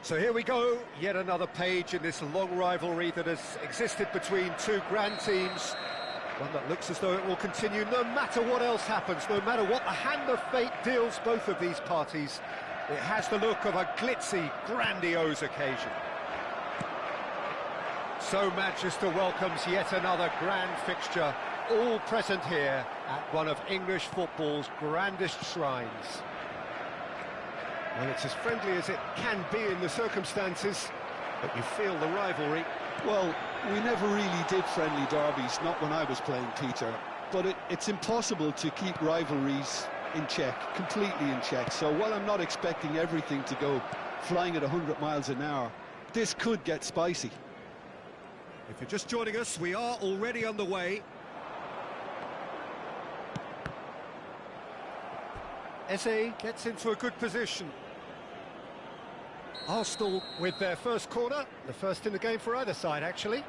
So here we go, yet another page in this long rivalry that has existed between two grand teams. One that looks as though it will continue no matter what else happens, no matter what the hand of fate deals both of these parties. It has the look of a glitzy, grandiose occasion. So Manchester welcomes yet another grand fixture, all present here at one of English football's grandest shrines. Well, it's as friendly as it can be in the circumstances, but you feel the rivalry. Well, we never really did friendly derbies, not when I was playing, Peter. But it's impossible to keep rivalries in check, completely in check. So while I'm not expecting everything to go flying at 100 miles an hour, this could get spicy. If you're just joining us, we are already underway. Eze gets into a good position. Arsenal with their first corner, the first in the game for either side, actually.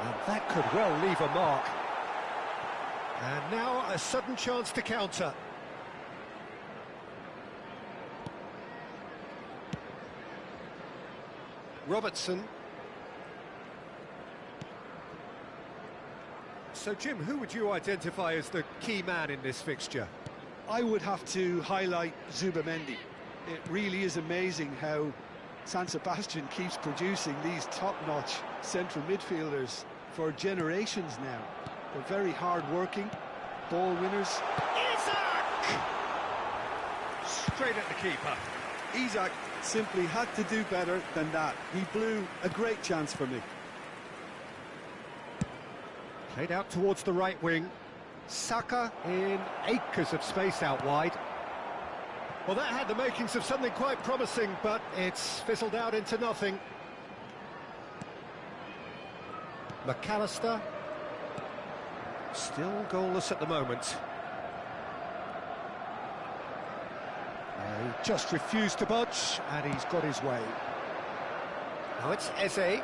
And that could well leave a mark. And now a sudden chance to counter. Robertson. So, Jim, who would you identify as the key man in this fixture? I would have to highlight Zubamendi. It really is amazing how San Sebastian keeps producing these top-notch central midfielders for generations now. They're very hard-working, ball winners. Isak! Straight at the keeper. Isak simply had to do better than that. He blew a great chance for me. Played out towards the right wing. Saka in acres of space out wide. Well, that had the makings of something quite promising, but it's fizzled out into nothing. McAllister. Still goalless at the moment. He just refused to budge, and he's got his way. Now it's Eze.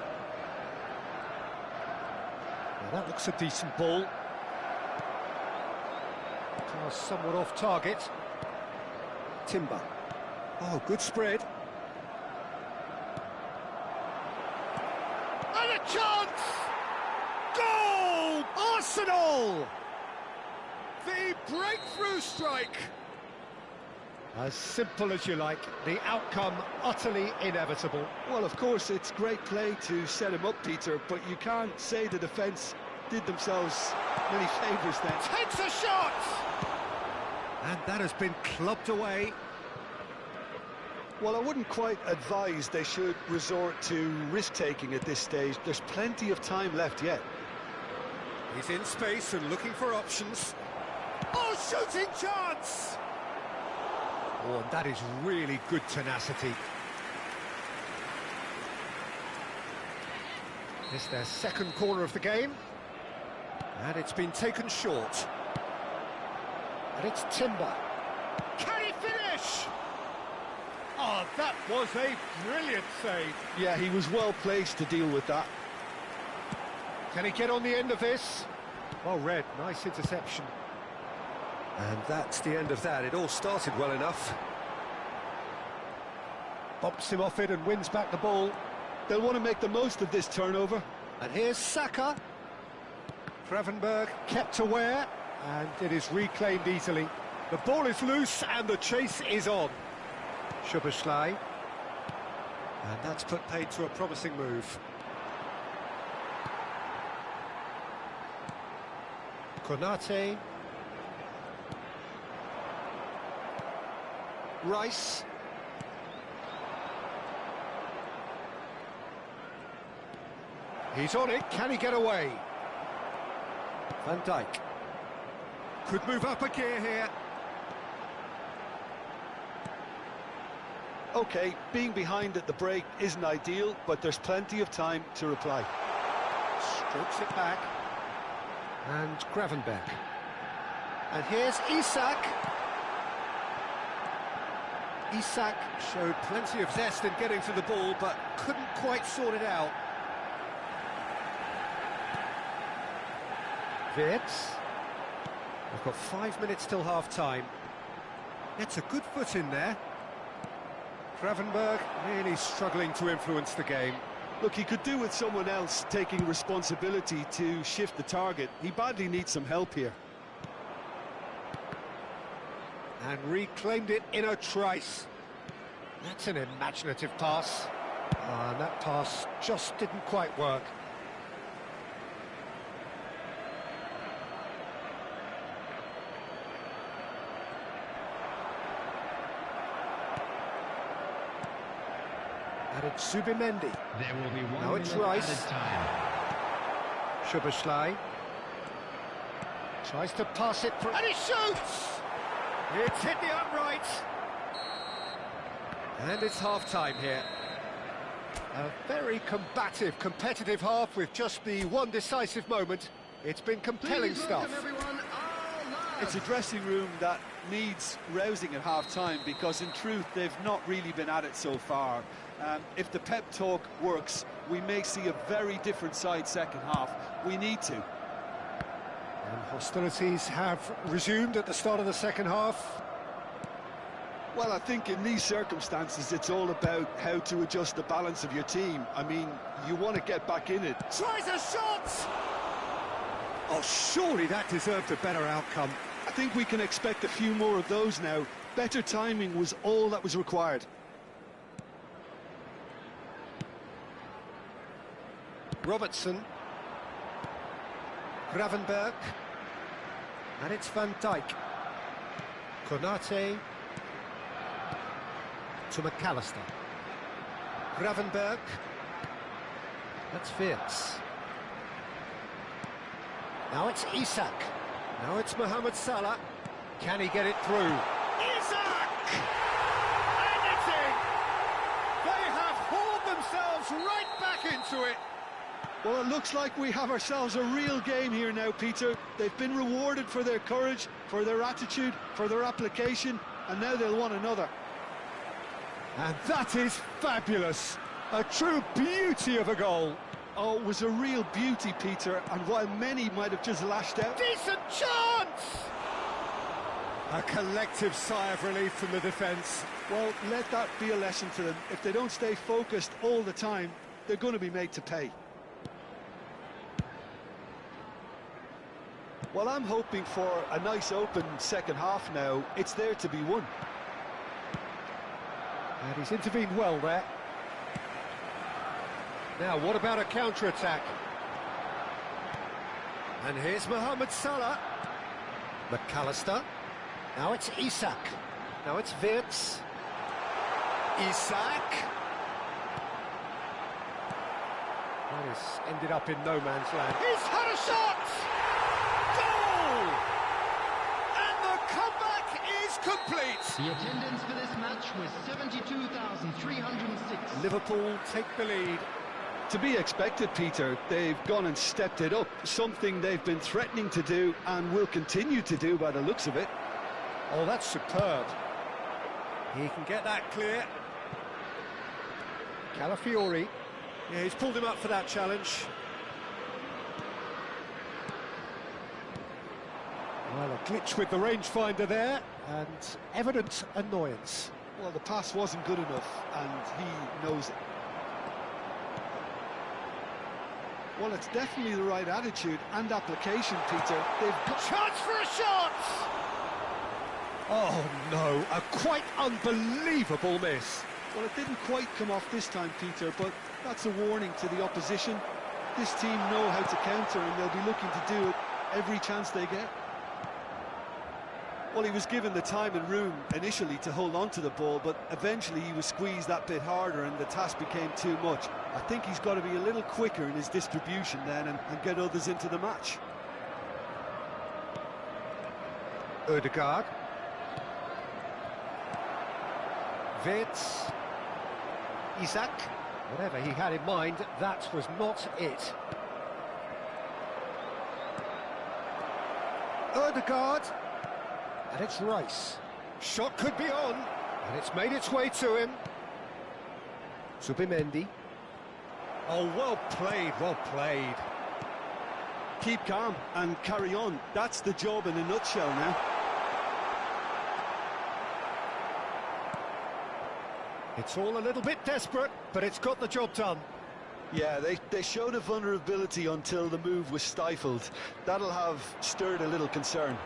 Well, that looks a decent ball. Pass somewhat off target. Timber. Oh, good spread. And a chance! Goal! Arsenal! The breakthrough strike! As simple as you like, the outcome utterly inevitable. Well, of course, it's great play to set him up, Peter, but you can't say the defence did themselves many favours then. Takes a shot! And that has been clubbed away. Well, I wouldn't quite advise they should resort to risk-taking at this stage. There's plenty of time left yet. He's in space and looking for options. Oh, shooting chance! Oh, and that is really good tenacity. It's their second corner of the game. And it's been taken short. And it's Timber. Can he finish? Oh, that was a brilliant save. Yeah, he was well placed to deal with that. Can he get on the end of this? Well read, nice interception. And that's the end of that. It all started well enough. Bumps him off it and wins back the ball. They'll want to make the most of this turnover. And here's Saka. Gravenberg kept aware, and it is reclaimed easily. The ball is loose and the chase is on. Szoboszlai. And that's put paid to a promising move. Konate. Rice. He's on it, can he get away? Van Dijk. Could move up a gear here. OK, being behind at the break isn't ideal, but there's plenty of time to reply. Strokes it back. And Gravenberg. And here's Isak. Isak showed plenty of zest in getting to the ball, but couldn't quite sort it out. Wirtz. We've got 5 minutes till half-time. Gets a good foot in there. Gravenberg really struggling to influence the game. Look, he could do with someone else taking responsibility to shift the target. He badly needs some help here. And reclaimed it in a trice. That's an imaginative pass. And that pass just didn't quite work. And it's Zubimendi. There will be one Now it's minute Rice. added time. Szoboszlai tries to pass it through, and he shoots! It's hit the upright. And it's half-time here. A very combative, competitive half with just the one decisive moment. It's been compelling stuff. It's a dressing room that needs rousing at half-time because, in truth, they've not really been at it so far. If the pep talk works, we may see a very different side second half. We need to. And hostilities have resumed at the start of the second half. Well, I think in these circumstances, it's all about how to adjust the balance of your team. I mean, you want to get back in it. Tries a shot! Oh, surely that deserved a better outcome. I think we can expect a few more of those now. Better timing was all that was required. Robertson. Gravenberg. And it's Van Dijk. Konate. To McAllister. Gravenberg. That's Wirtz. Now it's Isak. Now it's Mohamed Salah. Can he get it through? Isak! And it's in! They have hauled themselves right back into it. Well, it looks like we have ourselves a real game here now, Peter. They've been rewarded for their courage, for their attitude, for their application, and now they'll want another. And that is fabulous. A true beauty of a goal. Oh, it was a real beauty, Peter, and while many might have just lashed out... Decent chance! A collective sigh of relief from the defence. Well, let that be a lesson to them. If they don't stay focused all the time, they're going to be made to pay. Well, I'm hoping for a nice open second half now. It's there to be won. And he's intervened well there. Now, what about a counter-attack? And here's Mohamed Salah. McAllister. Now it's Isak. Now it's Wirtz. Isak. That has ended up in no man's land. He's had a shot! Goal! And the comeback is complete! The attendance for this match was 72,306. Liverpool take the lead. To be expected, Peter. They've gone and stepped it up, something they've been threatening to do and will continue to do by the looks of it. Oh, that's superb. He can get that clear. Calafiori. Yeah, he's pulled him up for that challenge. Well, a glitch with the rangefinder there, and evident annoyance. Well, the pass wasn't good enough, and he knows it. Well, it's definitely the right attitude and application, Peter. They've got... Chance for a shot! Oh, no, a quite unbelievable miss. Well, it didn't quite come off this time, Peter, but that's a warning to the opposition. This team know how to counter, and they'll be looking to do it every chance they get. Well, he was given the time and room initially to hold on to the ball, but eventually he was squeezed that bit harder and the task became too much. I think he's got to be a little quicker in his distribution then and get others into the match. Ødegaard. Wirtz. Isak. Whatever he had in mind, that was not it. Ødegaard. And it's Rice. Shot could be on, and it's made its way to him. Zubimendi. Oh, well played, well played. Keep calm and carry on. That's the job in a nutshell now. It's all a little bit desperate, but it's got the job done. Yeah, they showed a vulnerability until the move was stifled. That'll have stirred a little concern.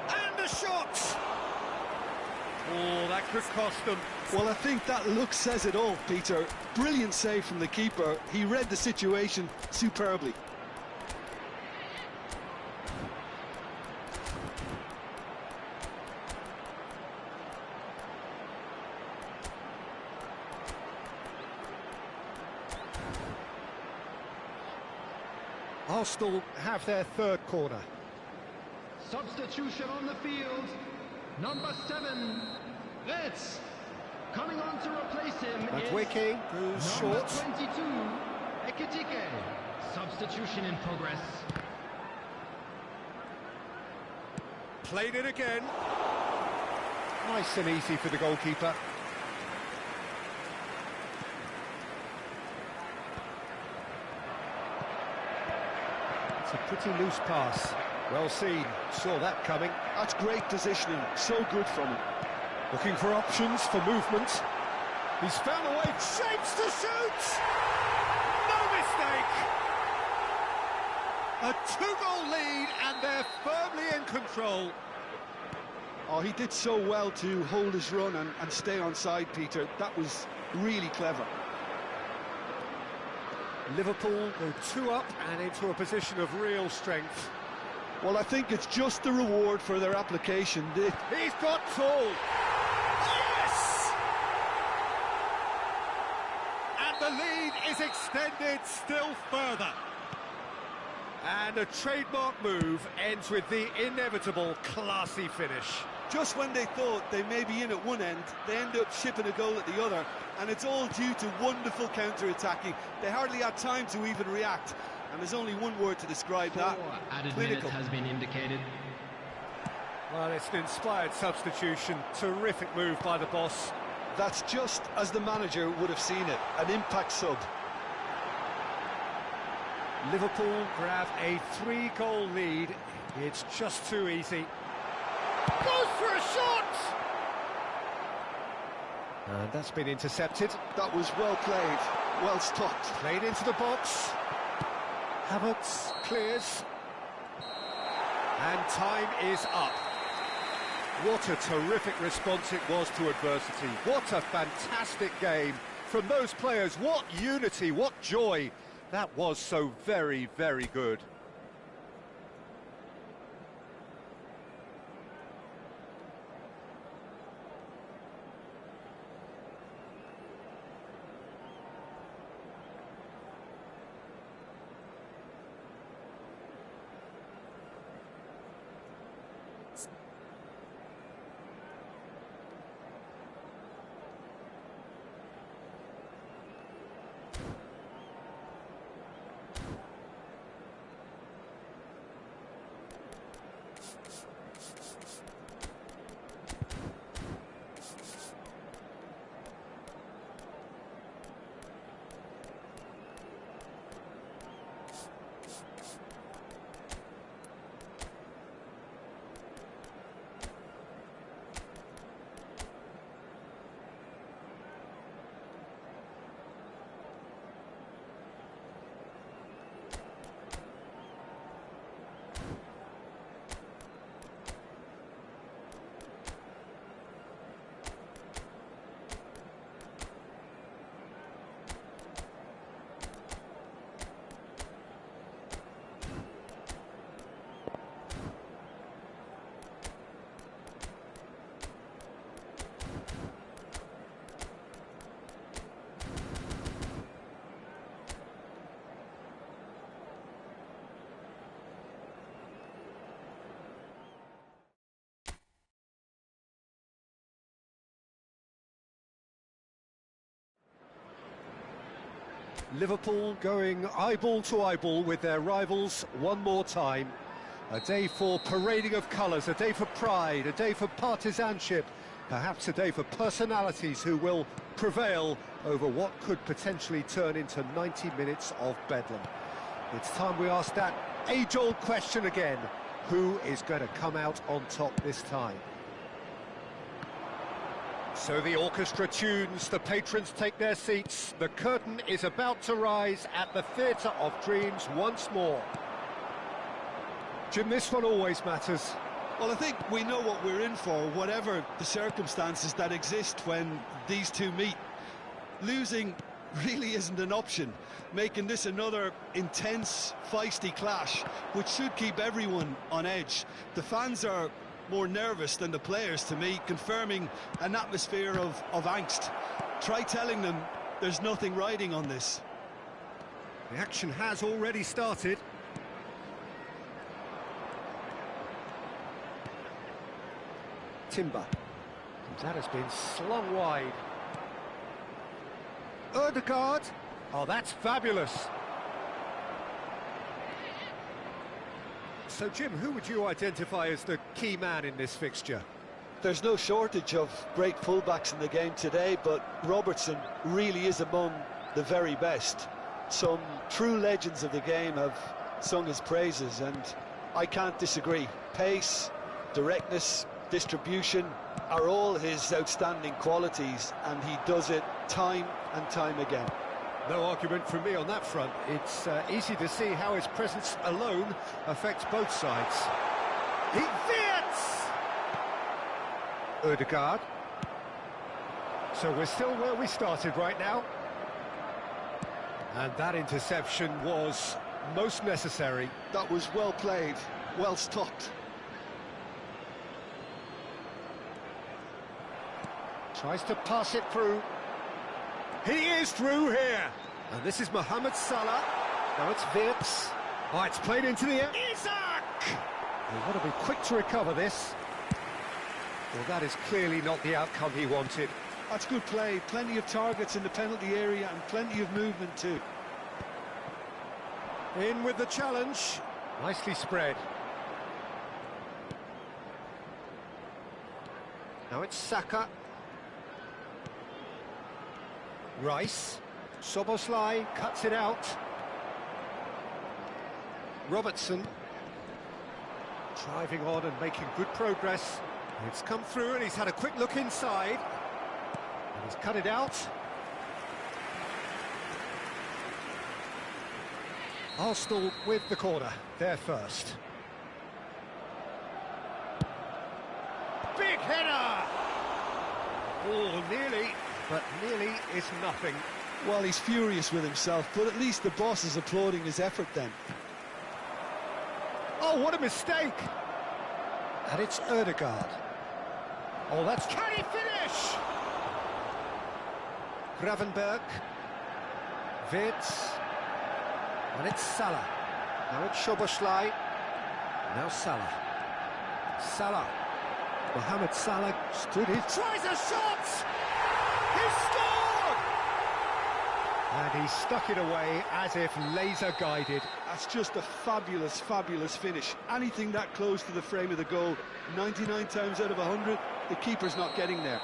And a shot! Oh, that could cost them. Well, I think that look says it all, Peter. Brilliant save from the keeper. He read the situation superbly. Arsenal have their third corner. Substitution on the field. Number 7, Reds. Coming on to replace him is Wiki goes number short. 22, Ekitike. Substitution in progress. Played it again. Nice and easy for the goalkeeper. It's a pretty loose pass. Well seen. Saw that coming. That's great positioning. So good from him. Looking for options for movement. He's found a way. Shapes to shoot! No mistake! A 2-goal lead and they're firmly in control. Oh, he did so well to hold his run and stay on side, Peter. That was really clever. Liverpool go 2 up and into a position of real strength. Well, I think it's just the reward for their application. He's got tall. Yes! And the lead is extended still further. And a trademark move ends with the inevitable classy finish. Just when they thought they may be in at one end, they end up shipping a goal at the other, and it's all due to wonderful counter-attacking. They hardly had time to even react, and there's only one word to describe that: Added minute has been indicated. Well, it's an inspired substitution. Terrific move by the boss. That's just as the manager would have seen it, an impact sub. Liverpool grab a 3-goal lead. It's just too easy. Goes for a shot! And that's been intercepted. That was well played, well stopped. Played into the box. Havertz clears. And time is up. What a terrific response it was to adversity. What a fantastic game from those players. What unity, what joy. That was so very, very good. Liverpool going eyeball to eyeball with their rivals one more time. A day for parading of colours, a day for pride, a day for partisanship, perhaps a day for personalities who will prevail over what could potentially turn into 90 minutes of bedlam. It's time we ask that age-old question again. Who is going to come out on top this time? So the orchestra tunes, the patrons take their seats. The curtain is about to rise at the Theatre of Dreams once more. Jim, this one always matters. Well, I think we know what we're in for, whatever the circumstances that exist when these two meet. Losing really isn't an option, making this another intense, feisty clash, which should keep everyone on edge. The fans are more nervous than the players, to me, confirming an atmosphere of angst. Try telling them there's nothing riding on this. The action has already started. Timber. That has been slung wide. Ødegaard. Oh, that's fabulous. So, Jim, who would you identify as the key man in this fixture? There's no shortage of great fullbacks in the game today, but Robertson really is among the very best. Some true legends of the game have sung his praises, and I can't disagree. Pace, directness, distribution are all his outstanding qualities, and he does it time and time again. No argument from me on that front. It's easy to see how his presence alone affects both sides. He fits! Ødegaard. So we're still where we started right now. And that interception was most necessary. That was well played, well stopped. Tries to pass it through. He is through here. And this is Mohamed Salah. Now it's Wirtz. Oh, it's played into the air. Isak! They want to be quick to recover this. Well, that is clearly not the outcome he wanted. That's good play. Plenty of targets in the penalty area and plenty of movement too. In with the challenge. Nicely spread. Now it's Saka. Rice. Szoboszlai cuts it out. Robertson. Driving on and making good progress. It's come through and he's had a quick look inside. And he's cut it out. Arsenal with the corner, there first. Big header! Oh, nearly, but nearly is nothing. Well, he's furious with himself, but at least the boss is applauding his effort then. Oh, what a mistake! And it's Ødegaard. Oh, that's... Can he finish? Gravenberg. Wirtz. And it's Salah. Now it's Szoboszlai. Now Salah. Salah. Mohamed Salah stood his... Tries a shot! He scored! And he stuck it away as if laser-guided. That's just a fabulous, fabulous finish. Anything that close to the frame of the goal, 99 times out of 100, the keeper's not getting there.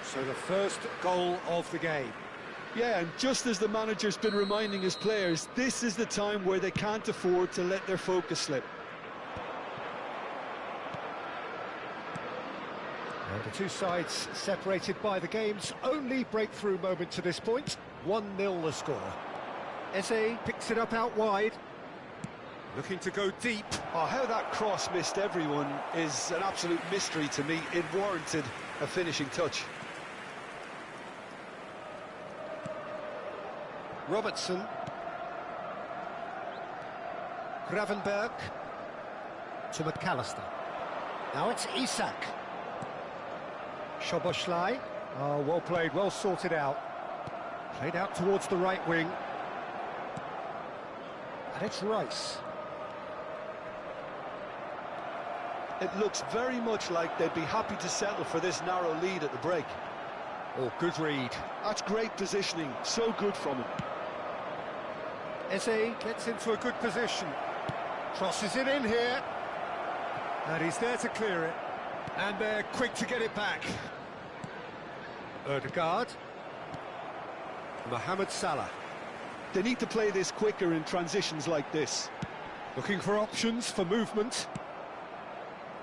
So the first goal of the game. Yeah, and just as the manager's been reminding his players, this is the time where they can't afford to let their focus slip. And the two sides separated by the game's only breakthrough moment to this point. 1-0 the score. Eze picks it up out wide. Looking to go deep. Oh, how that cross missed everyone is an absolute mystery to me. It warranted a finishing touch. Robertson. Gravenberg. To McAllister. Now it's Isak. Szoboszlai. Oh, well played, well sorted out. Played out towards the right wing. And it's Rice. It looks very much like they'd be happy to settle for this narrow lead at the break. Oh, good read. That's great positioning, so good from him. Eze gets into a good position. Crosses it in here. And he's there to clear it. And they're quick to get it back. Ødegaard. Mohamed Salah. They need to play this quicker in transitions like this. Looking for options for movement.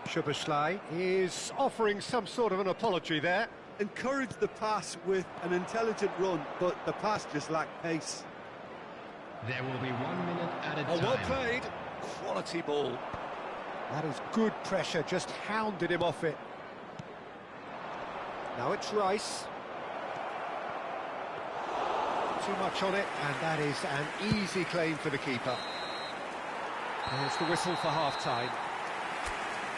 Szoboszlai is offering some sort of an apology there. Encouraged the pass with an intelligent run, but the pass just lacked pace. There will be 1 minute added Oh, time. well played. Quality ball. That is good pressure, just hounded him off it. Now it's Rice. Too much on it, and that is an easy claim for the keeper. There's the whistle for half-time.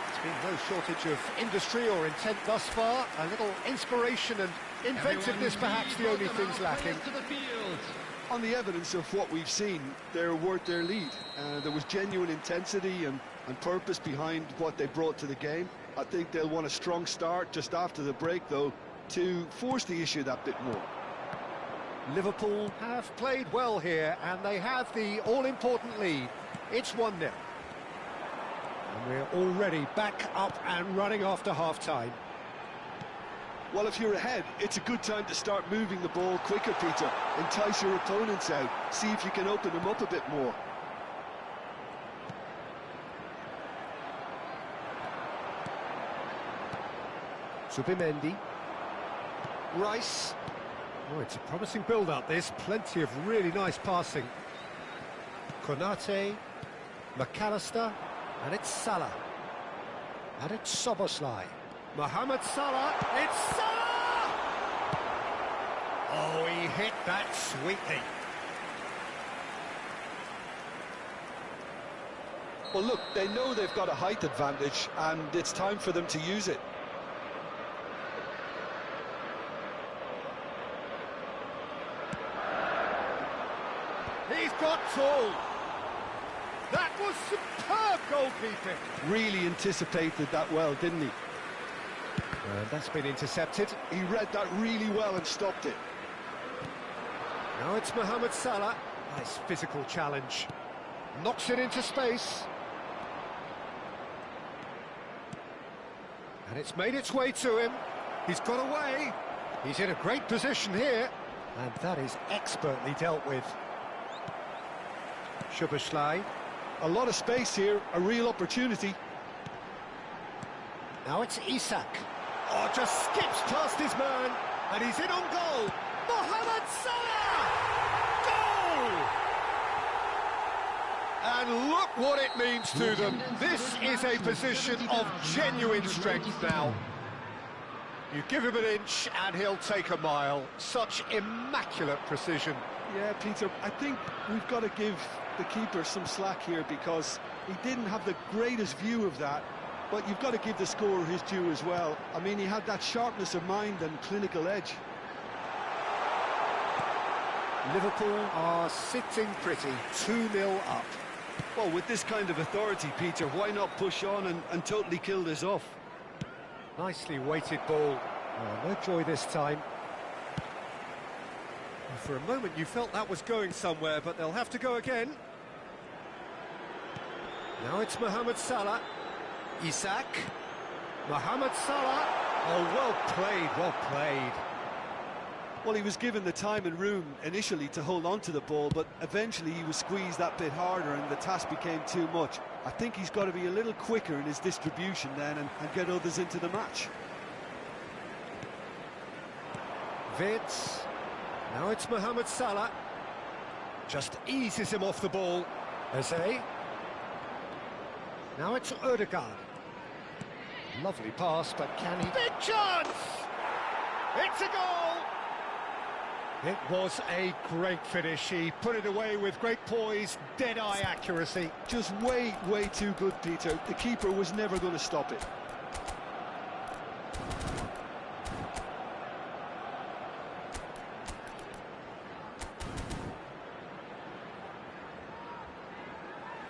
There's been no shortage of industry or intent thus far. A little inspiration and inventiveness, perhaps the only things lacking. To the field. On the evidence of what we've seen, they're worth their lead. There was genuine intensity and purpose behind what they brought to the game. I think they'll want a strong start just after the break, though, to force the issue that bit more. Liverpool have played well here, and they have the all-important lead. It's 1-0. And we're already back up and running after half-time. Well, if you're ahead, it's a good time to start moving the ball quicker, Peter. Entice your opponents out. See if you can open them up a bit more. Zubimendi. Rice. Oh, it's a promising build-up, this. Plenty of really nice passing. Konate. McAllister. And it's Salah. And it's Szoboszlai. Mohamed Salah. It's Salah! Oh, he hit that sweetly. Well, look, they know they've got a height advantage, and it's time for them to use it. He's got tall. That was superb goalkeeping. Really anticipated that well, didn't he? And that's been intercepted. He read that really well and stopped it. Now it's Mohamed Salah. Nice physical challenge. Knocks it into space. And it's made its way to him. He's got away. He's in a great position here. And that is expertly dealt with. Szoboszlai. A lot of space here, a real opportunity. Now it's Isak. Oh, just skips past his man. And he's in on goal. Mohamed Salah! Goal! And look what it means to them. This is a position of genuine strength now. You give him an inch and he'll take a mile. Such immaculate precision. Yeah, Peter, I think we've got to give the keeper some slack here because he didn't have the greatest view of that, but you've got to give the scorer his due as well. I mean, he had that sharpness of mind and clinical edge. Liverpool are sitting pretty, 2-0 up. Well, with this kind of authority, Peter, why not push on and totally kill this off? Nicely weighted ball. Oh, no joy this time. For a moment you felt that was going somewhere, but they'll have to go again. Now it's Mohamed Salah. Isak. Mohamed Salah. Oh, well played, well played. Well, he was given the time and room initially to hold on to the ball, but eventually he was squeezed that bit harder and the task became too much. I think he's got to be a little quicker in his distribution then and get others into the match. Vids. Now it's Mohamed Salah. Just eases him off the ball. Eze. Now it's Ødegaard. Lovely pass, but can he... Big chance! It's a goal! It was a great finish. He put it away with great poise, dead-eye accuracy. Just way, way too good, Peter. The keeper was never going to stop it.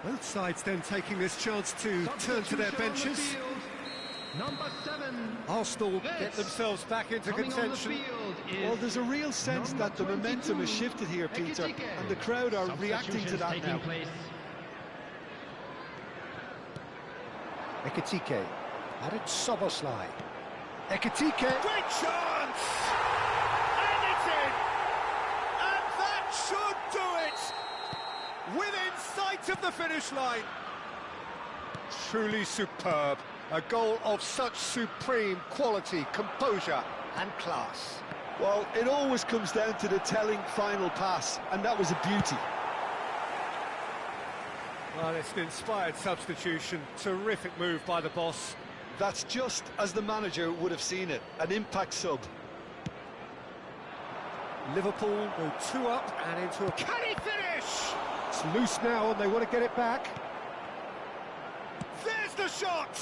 Both sides then taking this chance to turn to their benches. Number 7. Arsenal get themselves back into contention. Well, there's a real sense that the momentum has shifted here, Peter, and the crowd are reacting to that now. Ekitike. And it's Szoboszlai. Ekitike. Great chance! And it's in! And that should do it! Within sight of the finish line. Truly superb. A goal of such supreme quality, composure and class. Well, it always comes down to the telling final pass, and that was a beauty. Well, it's an inspired substitution. Terrific move by the boss. That's just as the manager would have seen it, an impact sub. Liverpool go 2 up and into a... Can he finish? It's loose now and they want to get it back. There's the shot!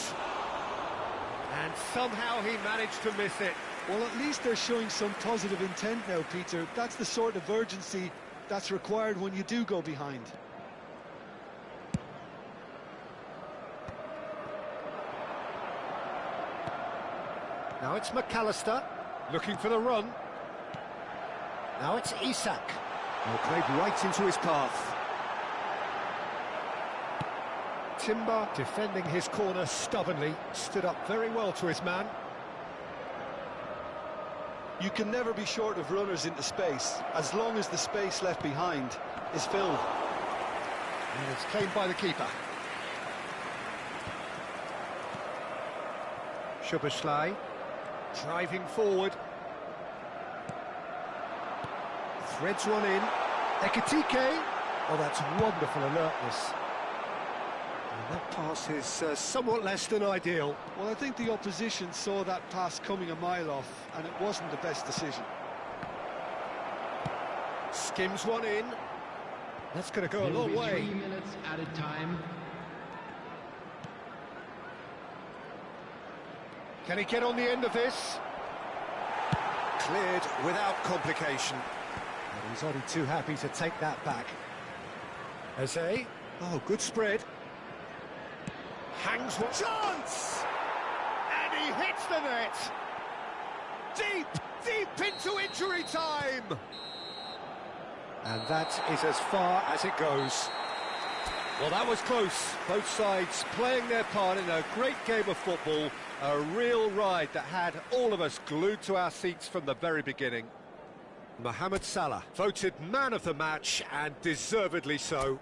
And somehow he managed to miss it. Well, at least they're showing some positive intent now, Peter. That's the sort of urgency that's required when you do go behind. Now it's McAllister, looking for the run. Now it's Isak. Oh, played right into his path. Timber defending his corner stubbornly, stood up very well to his man. You can never be short of runners into space, as long as the space left behind is filled. And it's claimed by the keeper. Szoboszlai driving forward. Threads one in. Ekitike. Oh, that's wonderful alertness. And that pass is somewhat less than ideal. Well, I think the opposition saw that pass coming a mile off, and it wasn't the best decision. Skims one in. That's going to go a long way. 3 minutes added time. Can he get on the end of this? Cleared without complication. And he's only too happy to take that back. Eze. Oh, good spread. Hangs one. Chance! And he hits the net! Deep into injury time! And that is as far as it goes. Well, that was close. Both sides playing their part in a great game of football. A real ride that had all of us glued to our seats from the very beginning. Mohamed Salah, voted man of the match, and deservedly so.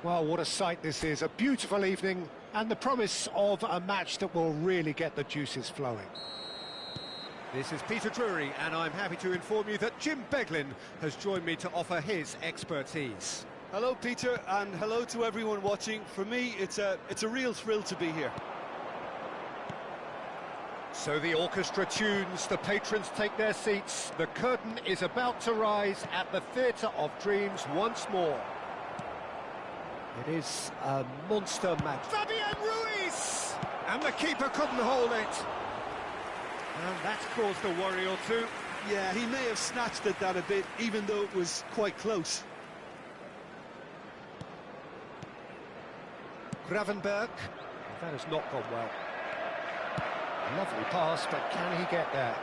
Well, what a sight this is. A beautiful evening and the promise of a match that will really get the juices flowing. This is Peter Drury, and I'm happy to inform you that Jim Beglin has joined me to offer his expertise. Hello, Peter, and hello to everyone watching. For me, it's a real thrill to be here. So the orchestra tunes, the patrons take their seats. The curtain is about to rise at the Theatre of Dreams once more. It is a monster match. Fabian Ruiz! And the keeper couldn't hold it. And that's caused a worry or two. Yeah, he may have snatched at that a bit, even though it was quite close. Gravenberg. That has not gone well. Lovely pass, but can he get there?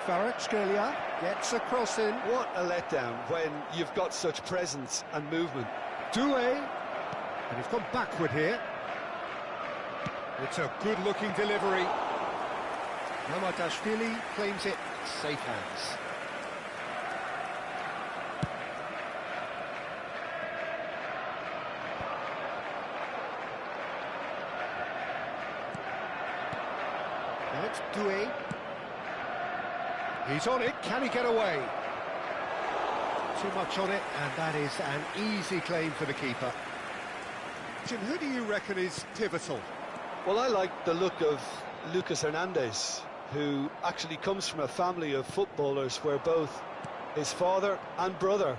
Kvaratskhelia gets a cross in. What a letdown when you've got such presence and movement. Doué. And he's gone backward here. It's a good-looking delivery. Mamadashvili claims it. Safe hands. Now it's Doué. He's on it. Can he get away? Too much on it, and that is an easy claim for the keeper. Jim, who do you reckon is pivotal? Well, I like the look of Lucas Hernandez, who actually comes from a family of footballers where both his father and brother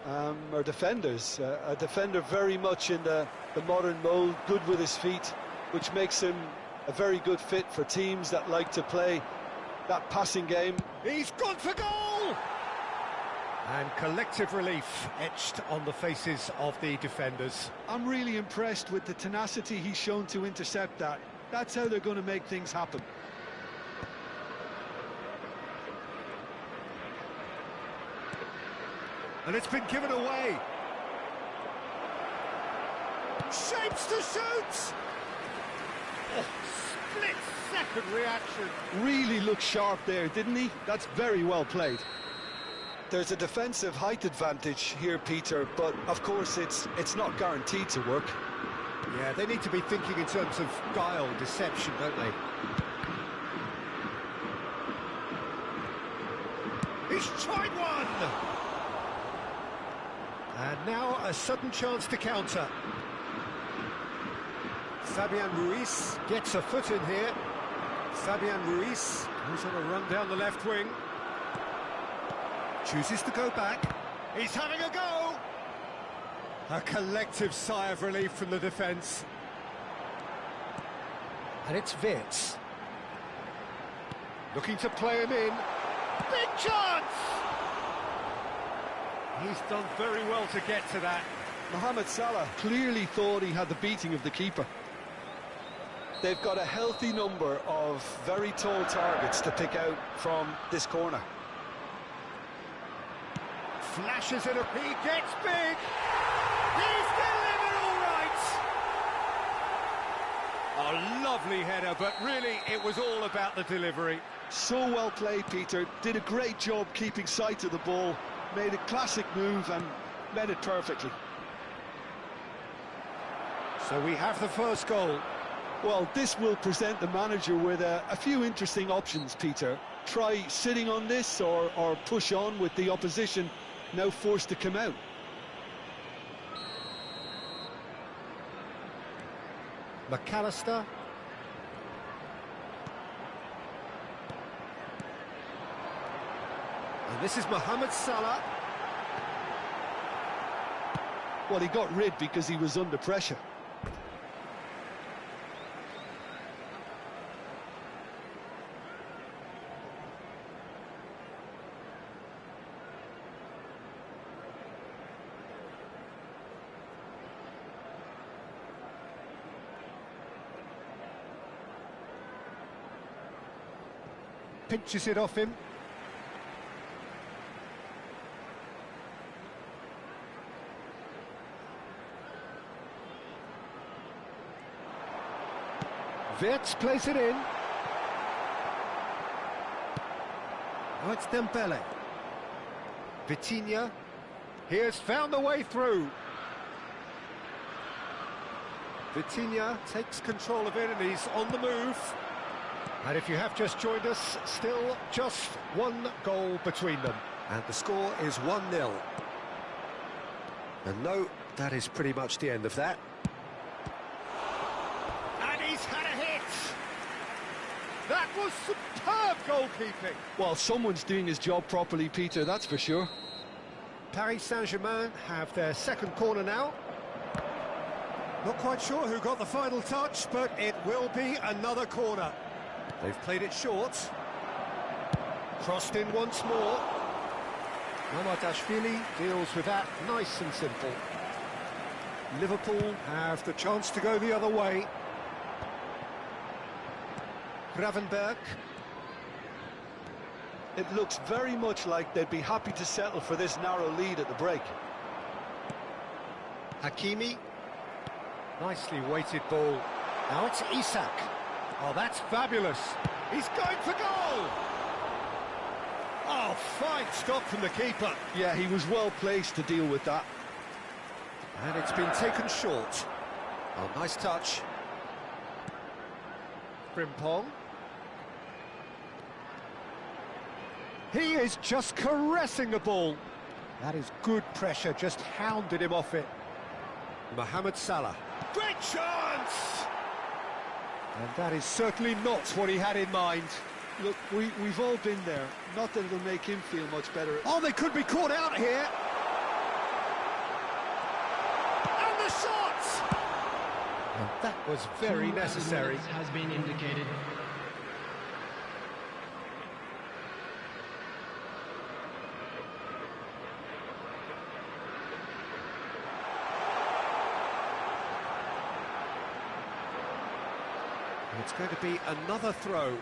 are defenders. A defender very much in the modern mould, good with his feet, which makes him a very good fit for teams that like to play that passing game. He's gone for goal! And collective relief etched on the faces of the defenders. I'm really impressed with the tenacity he's shown to intercept that. That's how they're going to make things happen. And it's been given away. Shapes to shoot! Oh, split-second reaction. Really looked sharp there, didn't he? That's very well played. There's a defensive height advantage here, Peter, but of course it's not guaranteed to work. Yeah, they need to be thinking in terms of guile, deception, don't they? He's tried one! And now a sudden chance to counter. Fabian Ruiz gets a foot in here. Fabian Ruiz goes on a run down the left wing. Chooses to go back. He's having a go! A collective sigh of relief from the defence. And it's Wirtz. Looking to play him in. Big chance! He's done very well to get to that. Mohamed Salah clearly thought he had the beating of the keeper. They've got a healthy number of very tall targets to pick out from this corner. Flashes it up, he gets big! He's delivered all right! A lovely header, but really it was all about the delivery. So well played, Peter. Did a great job keeping sight of the ball, made a classic move and met it perfectly. So we have the first goal. Well, this will present the manager with a few interesting options, Peter. Try sitting on this or push on with the opposition now forced to come out. McAllister. And this is Mohamed Salah. Well, he got rid because he was under pressure. Pinches it off him. Wirtz plays it in. Oh, it's Dembele. Vitinha. He has found the way through. Vitinha takes control of it and he's on the move. And if you have just joined us, still just one goal between them. And the score is 1-0. And no, that is pretty much the end of that. And he's had a hit! That was superb goalkeeping! Well, someone's doing his job properly, Peter, that's for sure. Paris Saint-Germain have their second corner now. Not quite sure who got the final touch, but it will be another corner. They've played it short. Crossed in once more. Mamardashvili deals with that nice and simple. Liverpool have the chance to go the other way. Gravenberg. It looks very much like they'd be happy to settle for this narrow lead at the break. Hakimi. Nicely weighted ball. Now it's Isak. Oh, that's fabulous. He's going for goal! Oh, fine stop from the keeper. Yeah, he was well placed to deal with that. And it's been taken short. Oh, nice touch. Frimpong. He is just caressing the ball. That is good pressure, just hounded him off it. Mohamed Salah. Great chance! And that is certainly not what he had in mind. Look, we've all been there. Not that it'll make him feel much better. Oh, they could be caught out here. And the shot! And that was very necessary. Has been indicated. It's going to be another throw.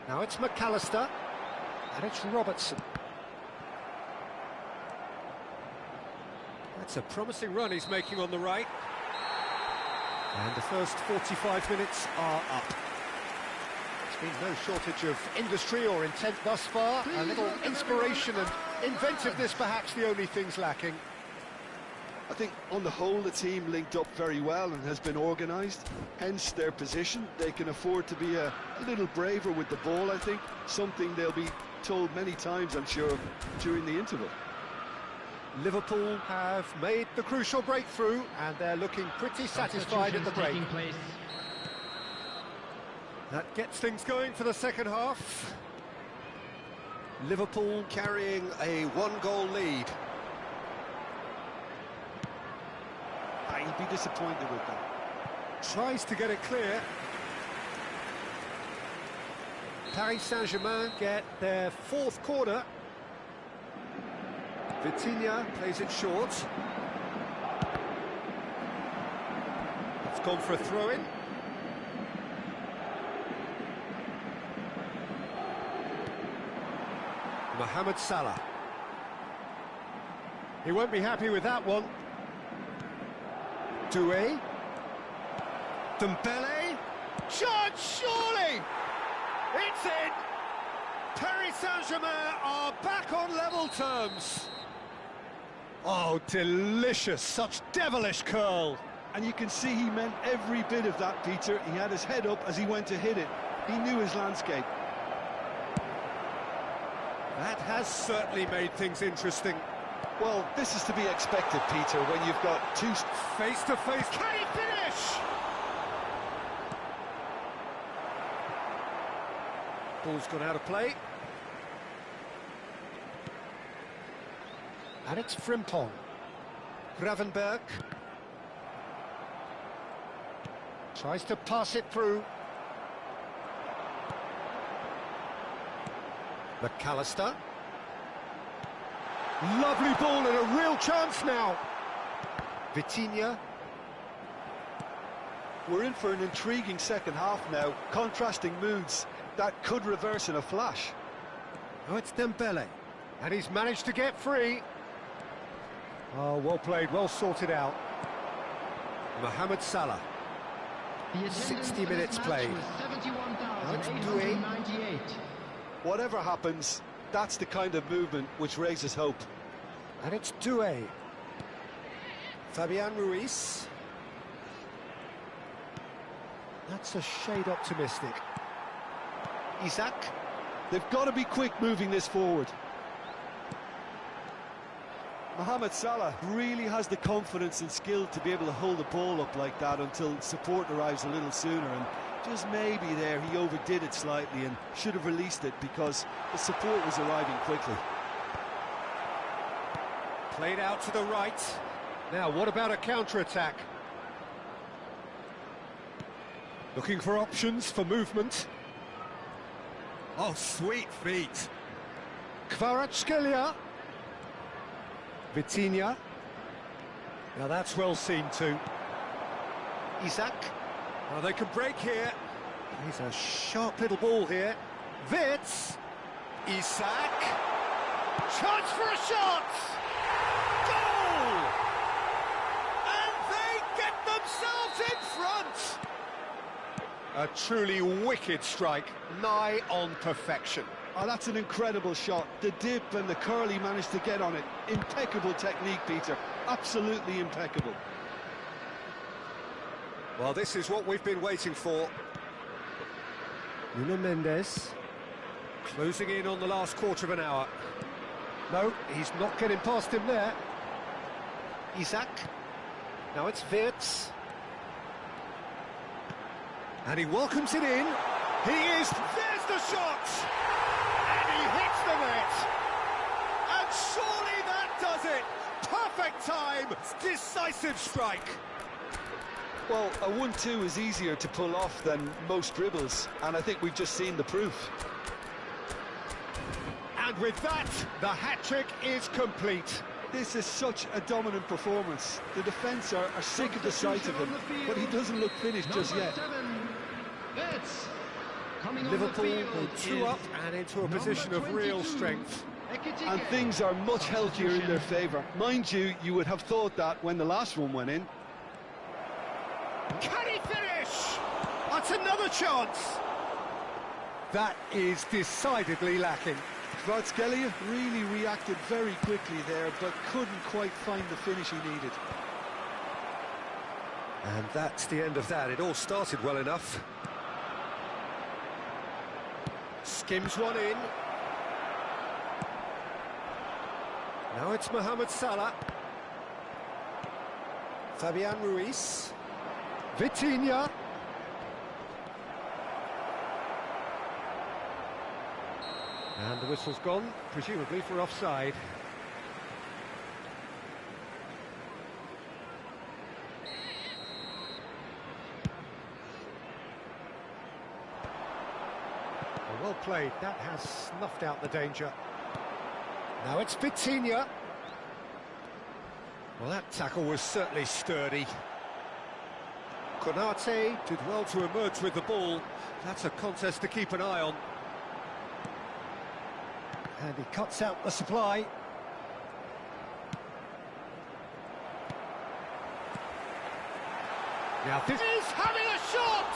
Now it's McAllister, and it's Robertson. That's a promising run he's making on the right. And the first 45 minutes are up. There's been no shortage of industry or intent thus far. A little inspiration and inventiveness perhaps the only things lacking. I think on the whole the team linked up very well and has been organised, hence their position. They can afford to be a little braver with the ball, I think, something they'll be told many times, I'm sure, during the interval. Liverpool have made the crucial breakthrough and they're looking pretty satisfied at the break. That gets things going for the second half. Liverpool carrying a one-goal lead. He'd be disappointed with that. Tries to get it clear. Paris Saint-Germain get their fourth corner. Vitinha plays it short. It's gone for a throw-in. Mohamed Salah. He won't be happy with that one. Doué. Dembele. Shot, surely! It's in! Paris Saint-Germain are back on level terms. Oh, delicious, such devilish curl. And you can see he meant every bit of that, Peter. He had his head up as he went to hit it. He knew his landscape. That has certainly made things interesting. Well, this is to be expected, Peter, when you've got two... Face-to-face, can he finish? Ball's gone out of play. And it's Frimpong. Gravenberg. Tries to pass it through. McAllister. Lovely ball and a real chance now. Vitinha. We're in for an intriguing second half now. Contrasting moods that could reverse in a flash. Oh, it's Dembele. And he's managed to get free. Oh, well played, well sorted out. Mohamed Salah. 60 minutes played. Now it's Doué. Whatever happens, That's the kind of movement which raises hope. And it's Doué. Fabian Ruiz. That's a shade optimistic. Isaac. They've got to be quick moving this forward. Mohamed Salah really has the confidence and skill to be able to hold the ball up like that until support arrives a little sooner, and just maybe there he overdid it slightly and should have released it because the support was arriving quickly. Played out to the right. Now, what about a counter-attack? Looking for options for movement. Oh, sweet feet. Kvaratskhelia. Vitinha. Now that's well seen too. Isaac. Oh, they can break here. He's a sharp little ball here. Wits. Isaac. Chance for a shot. Goal! And they get themselves in front. A truly wicked strike, nigh on perfection. Oh, that's an incredible shot. The dip and the curl he managed to get on it. Impeccable technique, Peter. Absolutely impeccable. Well, this is what we've been waiting for. Nuno Mendes. Closing in on the last quarter of an hour. No, he's not getting past him there. Isaac. Now it's Wirtz. And he welcomes it in. There's the shot! And he hits the net! And surely that does it! Perfect time! Decisive strike! Well, a 1-2 is easier to pull off than most dribbles, and I think we've just seen the proof. And with that, the hat-trick is complete. This is such a dominant performance. The defence are sick of the sight of him, but he doesn't look finished just yet. Liverpool go 2 up and into a position of real strength. And things are much healthier in their favour. Mind you, you would have thought that when the last one went in. Can he finish? That's another chance. That is decidedly lacking. Kvaratskhelia really reacted very quickly there, but couldn't quite find the finish he needed. And that's the end of that. It all started well enough. Skims one in. Now it's Mohamed Salah. Fabian Ruiz. Vitinha. And the whistle's gone, presumably for offside. Well played, that has snuffed out the danger. Now it's Vitinha. Well, that tackle was certainly sturdy. Konate did well to emerge with the ball. That's a contest to keep an eye on. And he cuts out the supply. Now this is having a shot!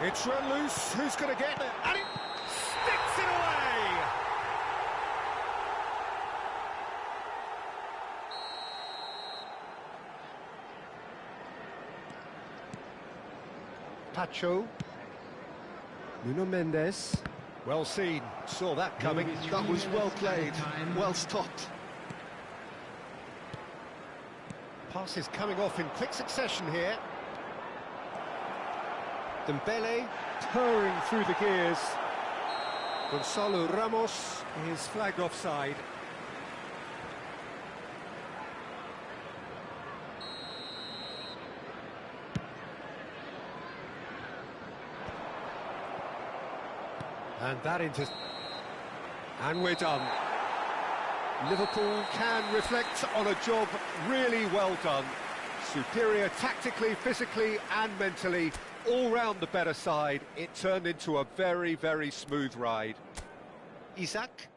It's run loose, who's going to get it? And it sticks it away! Pacho. Nuno Mendes. Well seen, saw that coming. That was well played, well stopped. Passes coming off in quick succession here. Dembele purring through the gears. Gonzalo Ramos is flagged offside. And that into... And we're done. Liverpool can reflect on a job really well done. Superior tactically, physically and mentally. All round the better side. It turned into a very, very smooth ride. Isaac.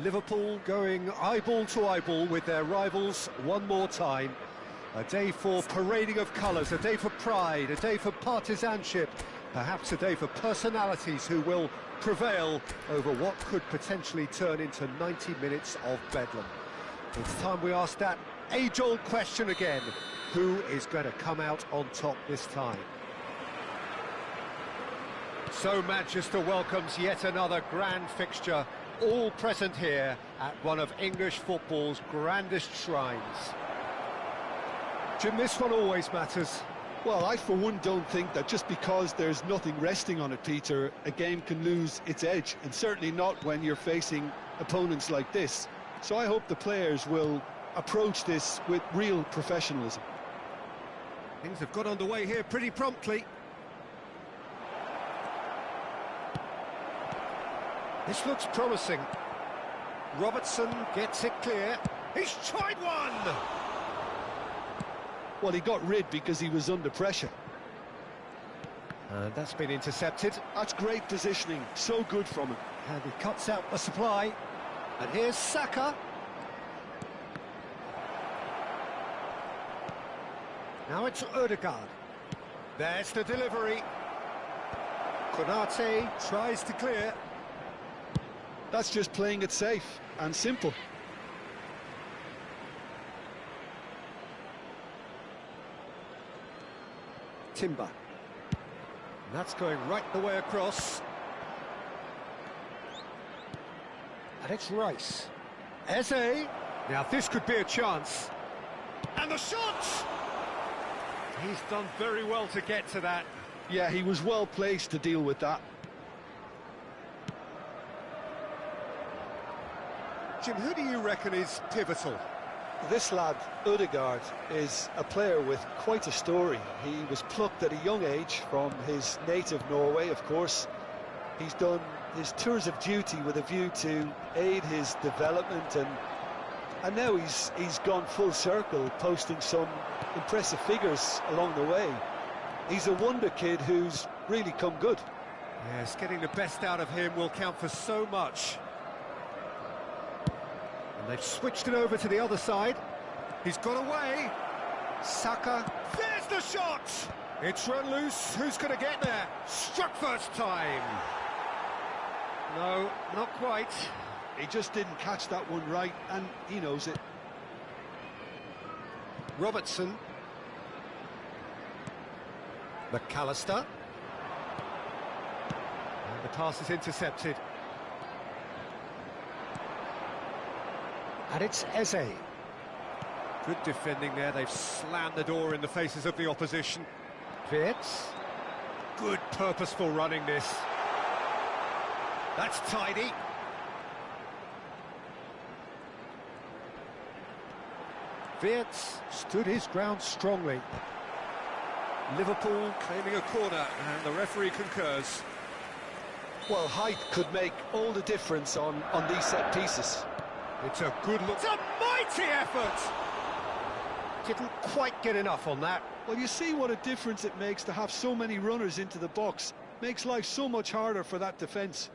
Liverpool going eyeball to eyeball with their rivals one more time. A day for parading of colours, a day for pride, a day for partisanship, perhaps a day for personalities who will prevail over what could potentially turn into 90 minutes of bedlam. It's time we ask that age-old question again. Who is going to come out on top this time? So Manchester welcomes yet another grand fixture, all present here at one of English football's grandest shrines. Jim, this one always matters. Well, I for one don't think that just because there's nothing resting on it, Peter, a game can lose its edge, and certainly not when you're facing opponents like this. So I hope the players will approach this with real professionalism. Things have got underway here pretty promptly. This looks promising. Robertson gets it clear. He's tried one! Well, he got rid because he was under pressure. And that's been intercepted. That's great positioning, so good from him. And he cuts out the supply. And here's Saka. Now it's Ødegaard. There's the delivery. Konate tries to clear. That's just playing it safe and simple. Timber. That's going right the way across. And it's Rice. Eze. Now this could be a chance. And the shot! He's done very well to get to that. Yeah, he was well placed to deal with that. Jim, who do you reckon is pivotal? This lad, Ødegaard, is a player with quite a story. He was plucked at a young age from his native Norway, of course. He's done his tours of duty with a view to aid his development, and now he's gone full circle, posting some impressive figures along the way. He's a wonder kid who's really come good. Yes, getting the best out of him will count for so much. And they've switched it over to the other side. He's got away. Saka. There's the shot! It's run loose. Who's going to get there? Struck first time. No, not quite. He just didn't catch that one right, and he knows it. Robertson. McAllister. And the pass is intercepted. And it's Eze. Good defending there. They've slammed the door in the faces of the opposition. Wirtz. Good purposeful running this. That's tidy. Wirtz stood his ground strongly. Liverpool claiming a corner, and the referee concurs. Well, height could make all the difference on these set pieces. It's a good look. It's a mighty effort! Didn't quite get enough on that. Well, you see what a difference it makes to have so many runners into the box. Makes life so much harder for that defence.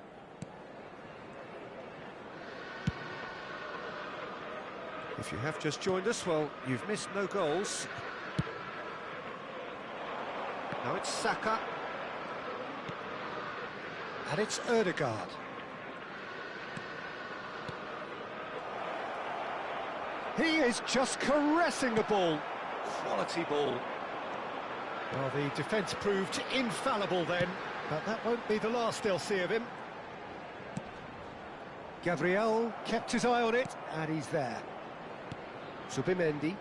If you have just joined us, well, you've missed no goals. Now it's Saka. And it's Ødegaard. He is just caressing the ball. Quality ball. Well, the defence proved infallible then, but that won't be the last they'll see of him. Gabriel kept his eye on it, and he's there. Subimendi,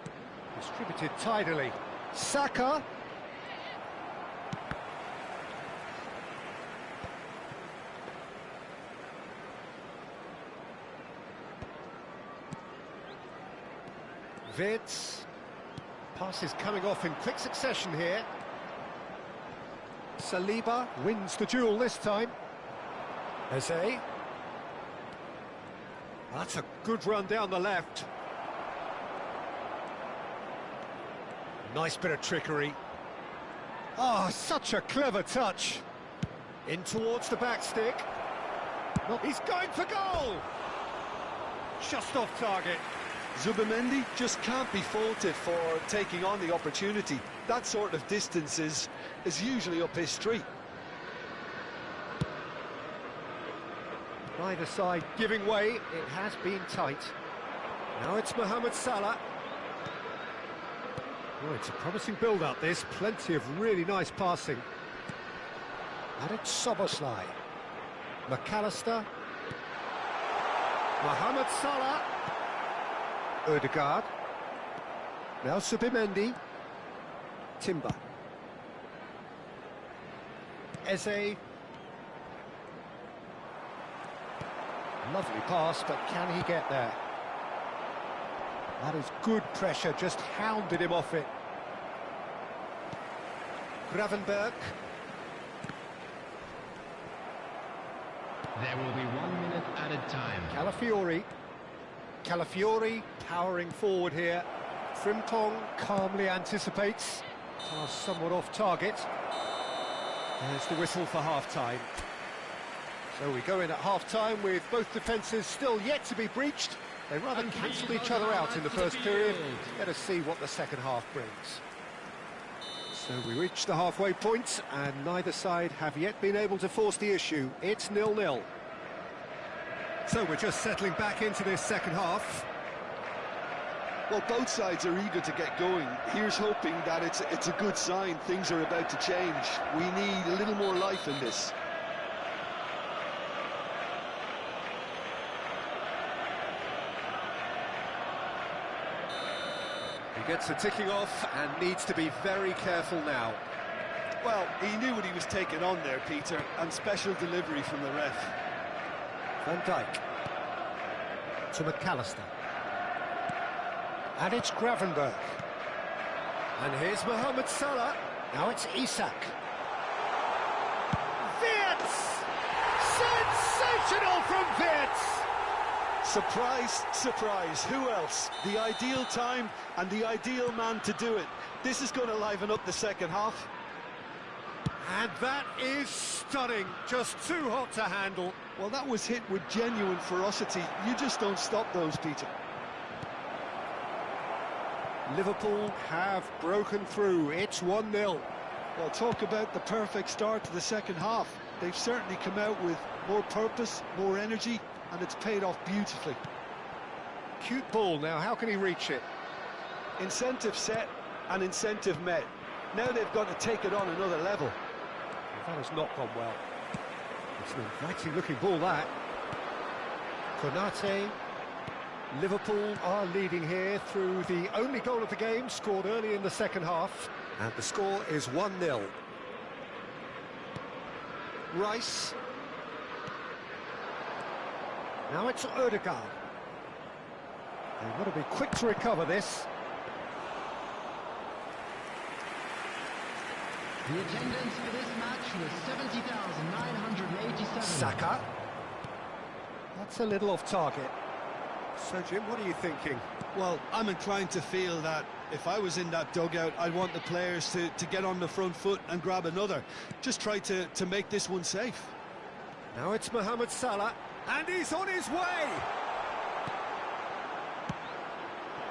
distributed tidily. Saka. Wirtz. Pass is coming off in quick succession here. Saliba wins the duel this time. Eze. That's a good run down the left. Nice bit of trickery. Oh, such a clever touch. In towards the back stick. He's going for goal! just off target. Zubimendi just can't be faulted for taking on the opportunity. That sort of distance is usually up his street. Neither side giving way, it has been tight. Now it's Mohamed Salah. Oh, it's a promising build-up this, plenty of really nice passing. And it's Szoboszlai. McAllister. Mohamed Salah. Ødegaard. Now Zubimendi. Timber. Eze. Lovely pass, but can he get there? That is good pressure, just hounded him off it. Gravenberg. There will be 1 minute added time. Calafiori powering forward here. Frimpong calmly anticipates. Pass somewhat off target. There's the whistle for half-time. So we go in at half-time with both defences still yet to be breached. They rather cancelled each other out in the first period. Let us see what the second half brings. So we reach the halfway point, and neither side have yet been able to force the issue. It's 0-0. So we're just settling back into this second half. Well, both sides are eager to get going. Here's hoping that it's a good sign. Things are about to change. We need a little more life in this. He gets the ticking off and needs to be very careful now. Well, he knew what he was taking on there, Peter, and special delivery from the ref. Van Dijk. To McAllister. And it's Gravenberg. And here's Mohamed Salah. Now it's Isak. Wirtz! Sensational from Wirtz! Surprise, surprise, who else? The ideal time and the ideal man to do it. This is going to liven up the second half. And that is stunning, just too hot to handle. Well, that was hit with genuine ferocity. You just don't stop those, Peter. Liverpool have broken through, it's 1-0. Well, talk about the perfect start to the second half. They've certainly come out with more purpose, more energy, and it's paid off beautifully. Cute ball now, how can he reach it? Incentive set and incentive met. Now they've got to take it on another level. That has not gone well. It's an inviting looking ball, that. Konate. Liverpool are leading here through the only goal of the game, scored early in the second half. And the score is 1-0. Rice. Now it's Ødegaard. They've got to be quick to recover this. The attendance for this match was 70,987. Saka. That's a little off target. So, Jim, what are you thinking? Well, I'm inclined to feel that if I was in that dugout, I'd want the players to get on the front foot and grab another. Just try to make this one safe. Now it's Mohamed Salah, and he's on his way!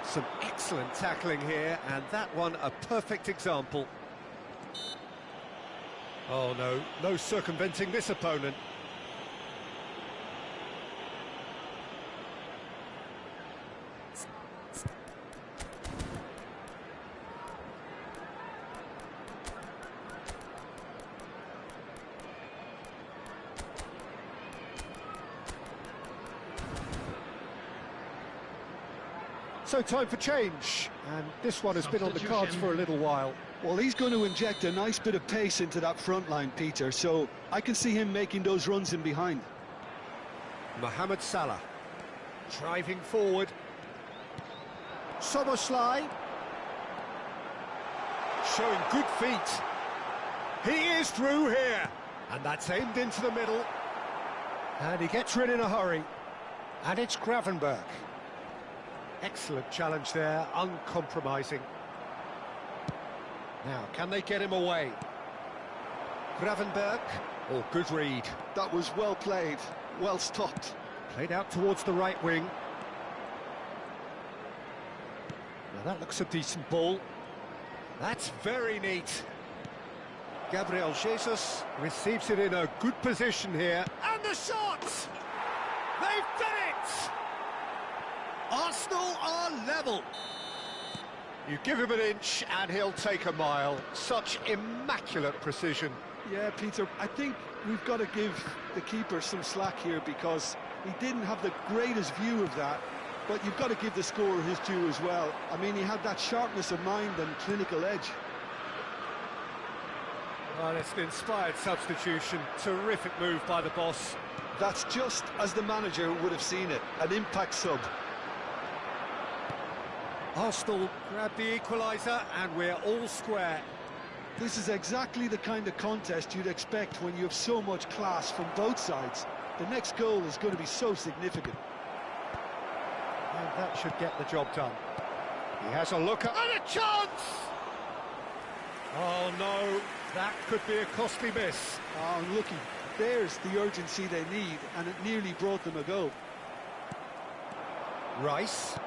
Some excellent tackling here, and that one a perfect example. Oh no, no circumventing this opponent. So time for change, and this one has been on the cards for a little while. Well, he's going to inject a nice bit of pace into that front line, Peter, so I can see him making those runs in behind. Mohamed Salah, driving forward. Szoboszlai, showing good feet. He is through here, and that's aimed into the middle. And he gets rid in a hurry. And it's Gravenberg. Excellent challenge there, uncompromising. Now, can they get him away? Gravenberg. Oh, good read. That was well played, well stopped. Played out towards the right wing. Now that looks a decent ball. That's very neat. Gabriel Jesus receives it in a good position here. And the shot! They've done it! Arsenal are level. You give him an inch and he'll take a mile. Such immaculate precision. Yeah, Peter, I think we've got to give the keeper some slack here because he didn't have the greatest view of that, but you've got to give the scorer his due as well. I mean, he had that sharpness of mind and clinical edge. Well, it's an inspired substitution. Terrific move by the boss. That's just as the manager would have seen it, an impact sub. Arsenal grab the equaliser and we're all square. This is exactly the kind of contest you'd expect when you have so much class from both sides. The next goal is going to be so significant. And that should get the job done. He has a look at... and a chance! Oh no, that could be a costly miss. Oh, unlucky. There's the urgency they need, and it nearly brought them a goal. Rice,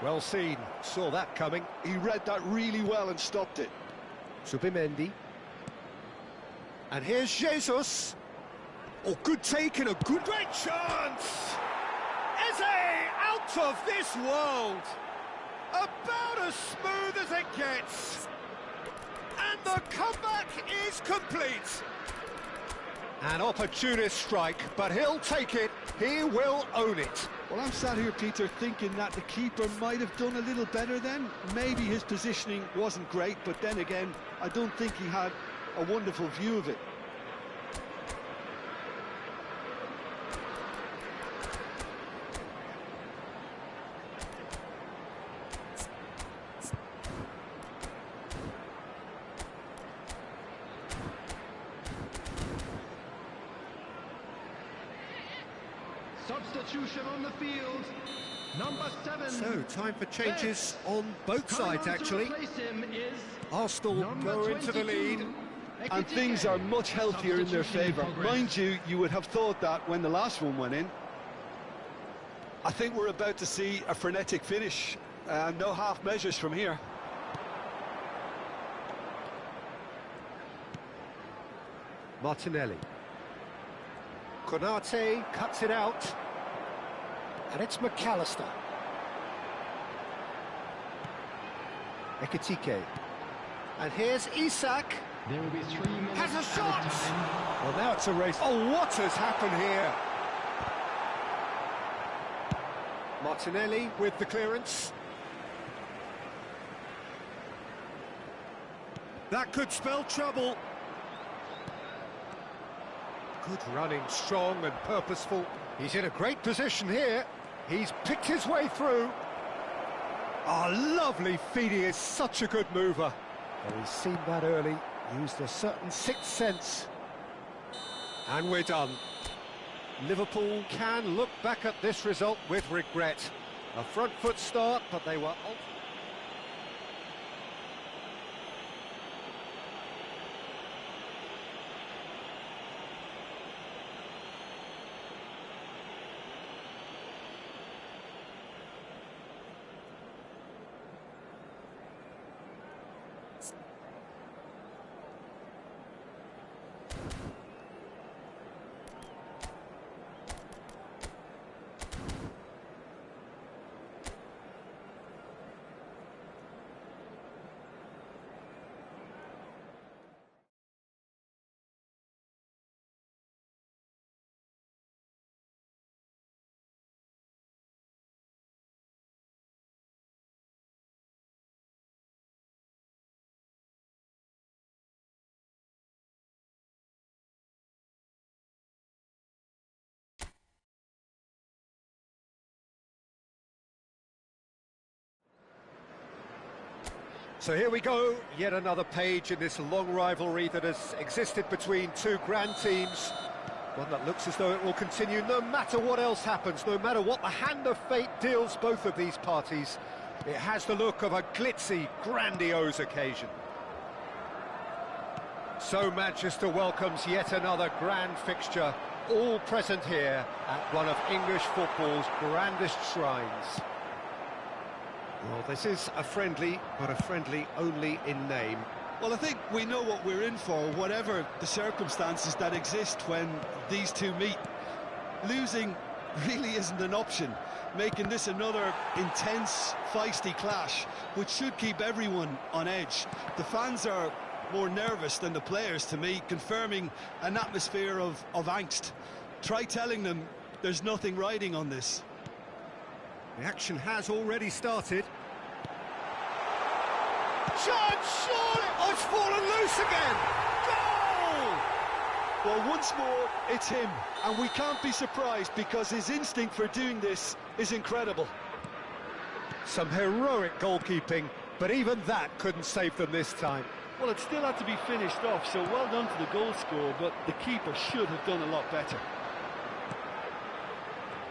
well seen, saw that coming. He read that really well and stopped it. Subimendi. And here's Jesus. Oh, good take and a good... great chance! Eze, out of this world! About as smooth as it gets. And the comeback is complete. An opportunist strike, but he'll take it. He will own it. Well, I'm sat here, Peter, thinking that the keeper might have done a little better then. Maybe his positioning wasn't great, but then again, I don't think he had a wonderful view of it. Substitution on the field. Number 7. So, time for changes on both sides, actually. Arsenal Number go into the lead. And things are much healthier in their favour. Mind you, you would have thought that when the last one went in. I think we're about to see a frenetic finish. No half measures from here. Martinelli. Konate cuts it out. And it's McAllister. Ekitike. And here's Isak. There will be 3 minutes. Has a shot! added time. Well, now it's a race. Oh, what has happened here? Martinelli with the clearance. That could spell trouble. Good running, strong and purposeful. He's in a great position here. He's picked his way through. Oh, lovely feed. He is such a good mover. Well, he's seen that early, used a certain sixth sense. And we're done. Liverpool can look back at this result with regret. A front foot start, but they were... So here we go, yet another page in this long rivalry that has existed between two grand teams. One that looks as though it will continue no matter what else happens, no matter what the hand of fate deals both of these parties. It has the look of a glitzy, grandiose occasion. So Manchester welcomes yet another grand fixture, all present here at one of English football's grandest shrines. Well, this is a friendly, but a friendly only in name. Well, I think we know what we're in for, whatever the circumstances that exist when these two meet. Losing really isn't an option, making this another intense, feisty clash, which should keep everyone on edge. The fans are more nervous than the players, to me, confirming an atmosphere of angst. Try telling them there's nothing riding on this. The action has already started. Chance, surely! Oh, it's fallen loose again! Goal! Well, once more, it's him, and we can't be surprised because his instinct for doing this is incredible. Some heroic goalkeeping, but even that couldn't save them this time. Well, it still had to be finished off, so well done to the goal scorer, but the keeper should have done a lot better.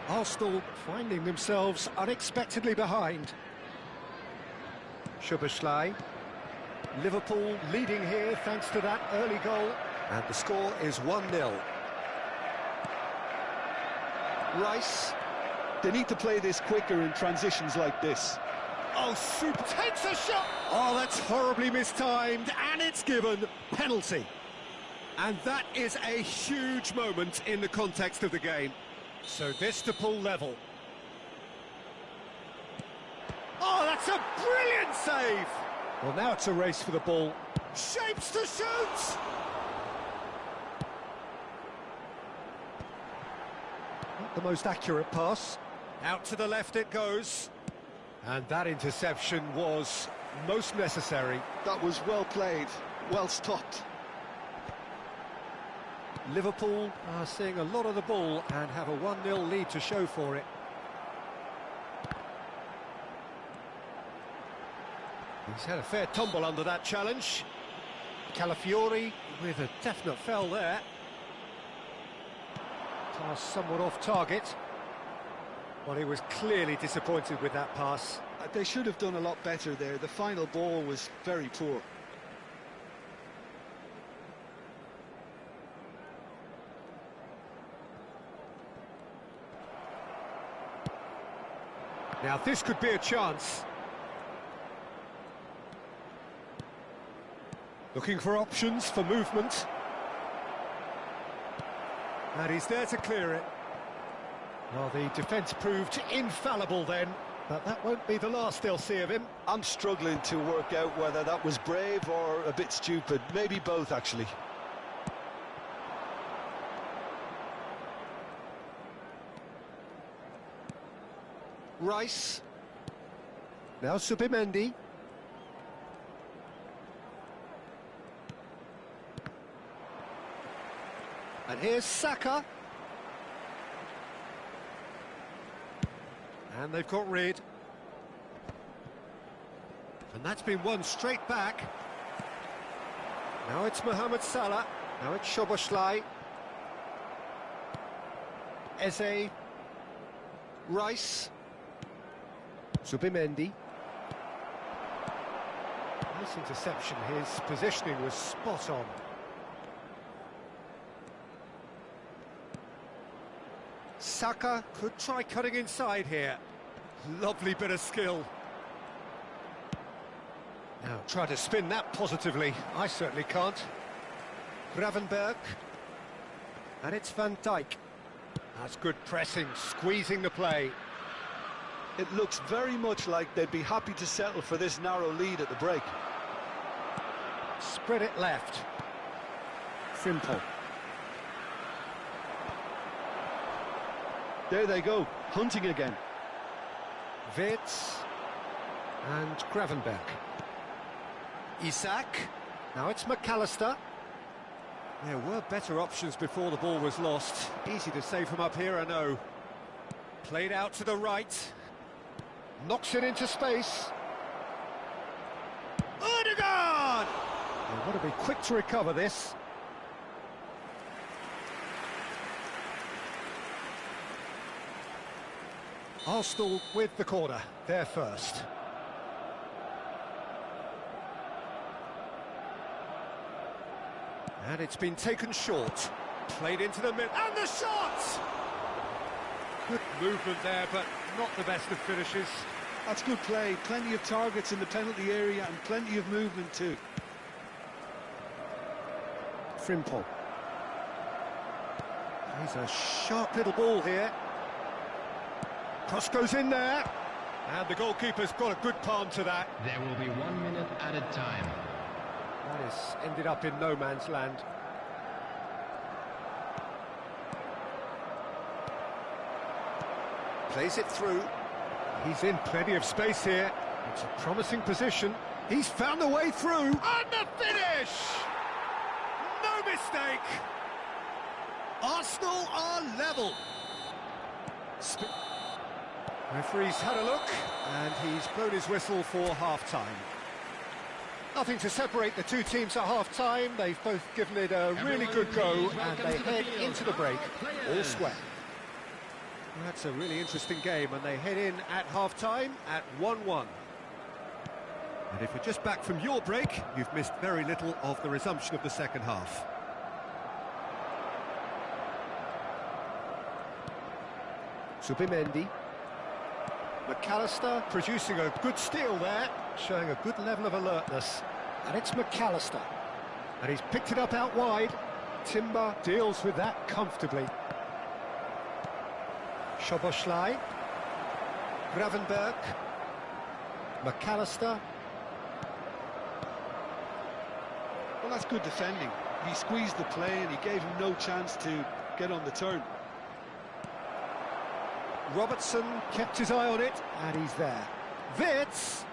Arsenal finding themselves unexpectedly behind. Szoboszlai. Liverpool leading here thanks to that early goal. And the score is 1-0. Rice. They need to play this quicker in transitions like this. Oh, super, takes a shot! Oh, that's horribly mistimed, and it's given penalty. And that is a huge moment in the context of the game. So this to pull level. Oh, that's a brilliant save! Well, now it's a race for the ball. Shapes to shoot! Not the most accurate pass. Out to the left it goes. And that interception was most necessary. That was well played, well stopped. Liverpool are seeing a lot of the ball and have a 1-0 lead to show for it. He's had a fair tumble under that challenge. Calafiori with a definite foul there. Pass somewhat off target. Well, he was clearly disappointed with that pass. They should have done a lot better there. The final ball was very poor. Now this could be a chance. Looking for options for movement. And he's there to clear it. Well, the defence proved infallible then, but that won't be the last they'll see of him. I'm struggling to work out whether that was brave or a bit stupid. Maybe both, actually. Rice. Now Subimendi. And here's Saka. And they've got rid. And that's been won straight back. Now it's Mohamed Salah. Now it's Szoboszlai. Eze. Rice. Subimendi. Nice interception. His positioning was spot on. Saka could try cutting inside here. Lovely bit of skill. Now try to spin that positively. I certainly can't. Gravenberg. And it's Van Dijk. That's good pressing, squeezing the play. It looks very much like they'd be happy to settle for this narrow lead at the break. Spread it left. Simple. There they go, hunting again. Wirtz and Gravenberg. Isak. Now it's McAllister. There were better options before the ball was lost. Easy to save from up here, I know. Played out to the right. Knocks it into space. Odegaard! They've got to be quick to recover this. Arsenal with the corner, they're first. And it's been taken short. Played into the middle, and the shot! Good movement there, but not the best of finishes. That's good play. Plenty of targets in the penalty area and plenty of movement too. Frimpong. He's a sharp little ball here. Cross goes in there. And the goalkeeper's got a good palm to that. There will be 1 minute added time. That has ended up in no man's land. Plays it through. He's in plenty of space here. It's a promising position. He's found the way through. And the finish! No mistake! Arsenal are level. Referee's had a look, and he's blown his whistle for half-time. Nothing to separate the two teams at half-time. They've both given it a really good go, and they head into the break all square. That's a really interesting game, and they head in at half-time at 1-1. And if you're just back from your break, you've missed very little of the resumption of the second half. Subimendi. McAllister producing a good steal there, showing a good level of alertness. And it's McAllister. And he's picked it up out wide. Timber deals with that comfortably. Szoboszlai. Gravenberg. McAllister. Well, that's good defending. He squeezed the play and he gave him no chance to get on the turn. Robertson kept his eye on it, and he's there. Wits!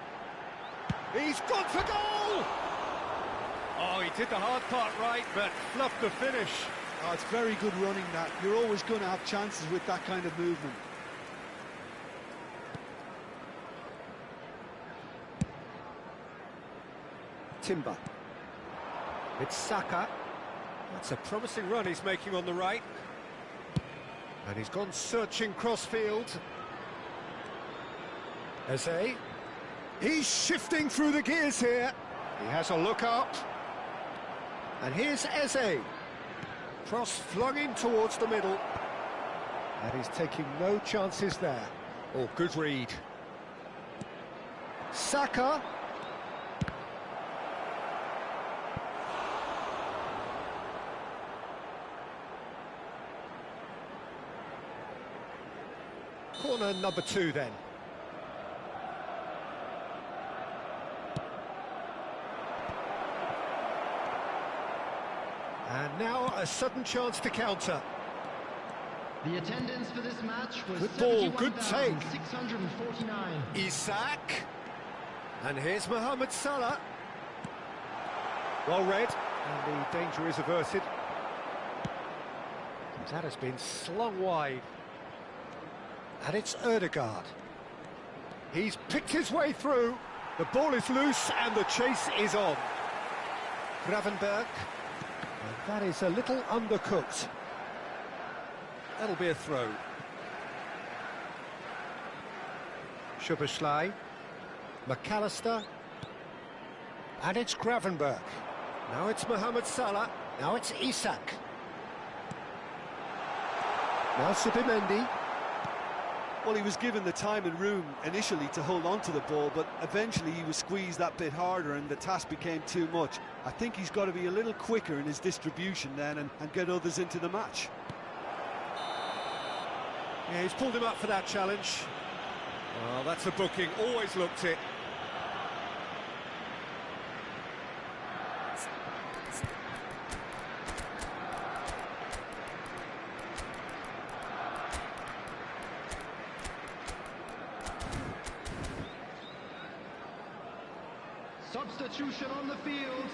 He's gone for goal! Oh, he did the hard part right, but fluffed the finish. Oh, it's very good running, that. You're always going to have chances with that kind of movement. Timber. It's Saka. That's a promising run he's making on the right. And he's gone searching crossfield. Eze. He's shifting through the gears here. He has a look up. And here's Eze. Cross flung in towards the middle. And he's taking no chances there. Oh, good read. Saka. Corner number 2 then. And now a sudden chance to counter. The attendance for this match was Good ball, good take. 649. Isak. And here's Mohamed Salah. Well read, and the danger is averted. That has been slung wide. And it's Ødegaard. He's picked his way through. The ball is loose and the chase is on. Gravenberg. And that is a little undercooked. That'll be a throw. Szoboszlai. McAllister. And it's Gravenberg. Now it's Mohamed Salah. Now it's Isak. Now Subimendi. Well, he was given the time and room initially to hold on to the ball, but eventually he was squeezed that bit harder and the task became too much. I think he's got to be a little quicker in his distribution then and get others into the match. Yeah, he's pulled him up for that challenge. Well, that's a booking, always looked it. Substitution on the field.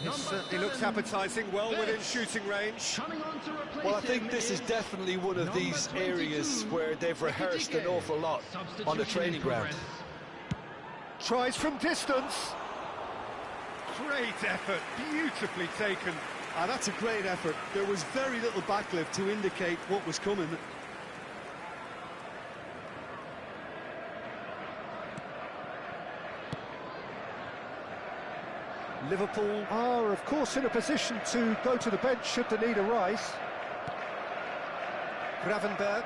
It certainly looks appetising, well within shooting range. Coming on to replace Well, I think him this is definitely one of number these 22, areas where they've rehearsed an awful lot on the training ground. Tries from distance. Great effort, beautifully taken. That's a great effort. There was very little backlift to indicate what was coming. Liverpool are, of course, in a position to go to the bench should the need arise. Gravenberg.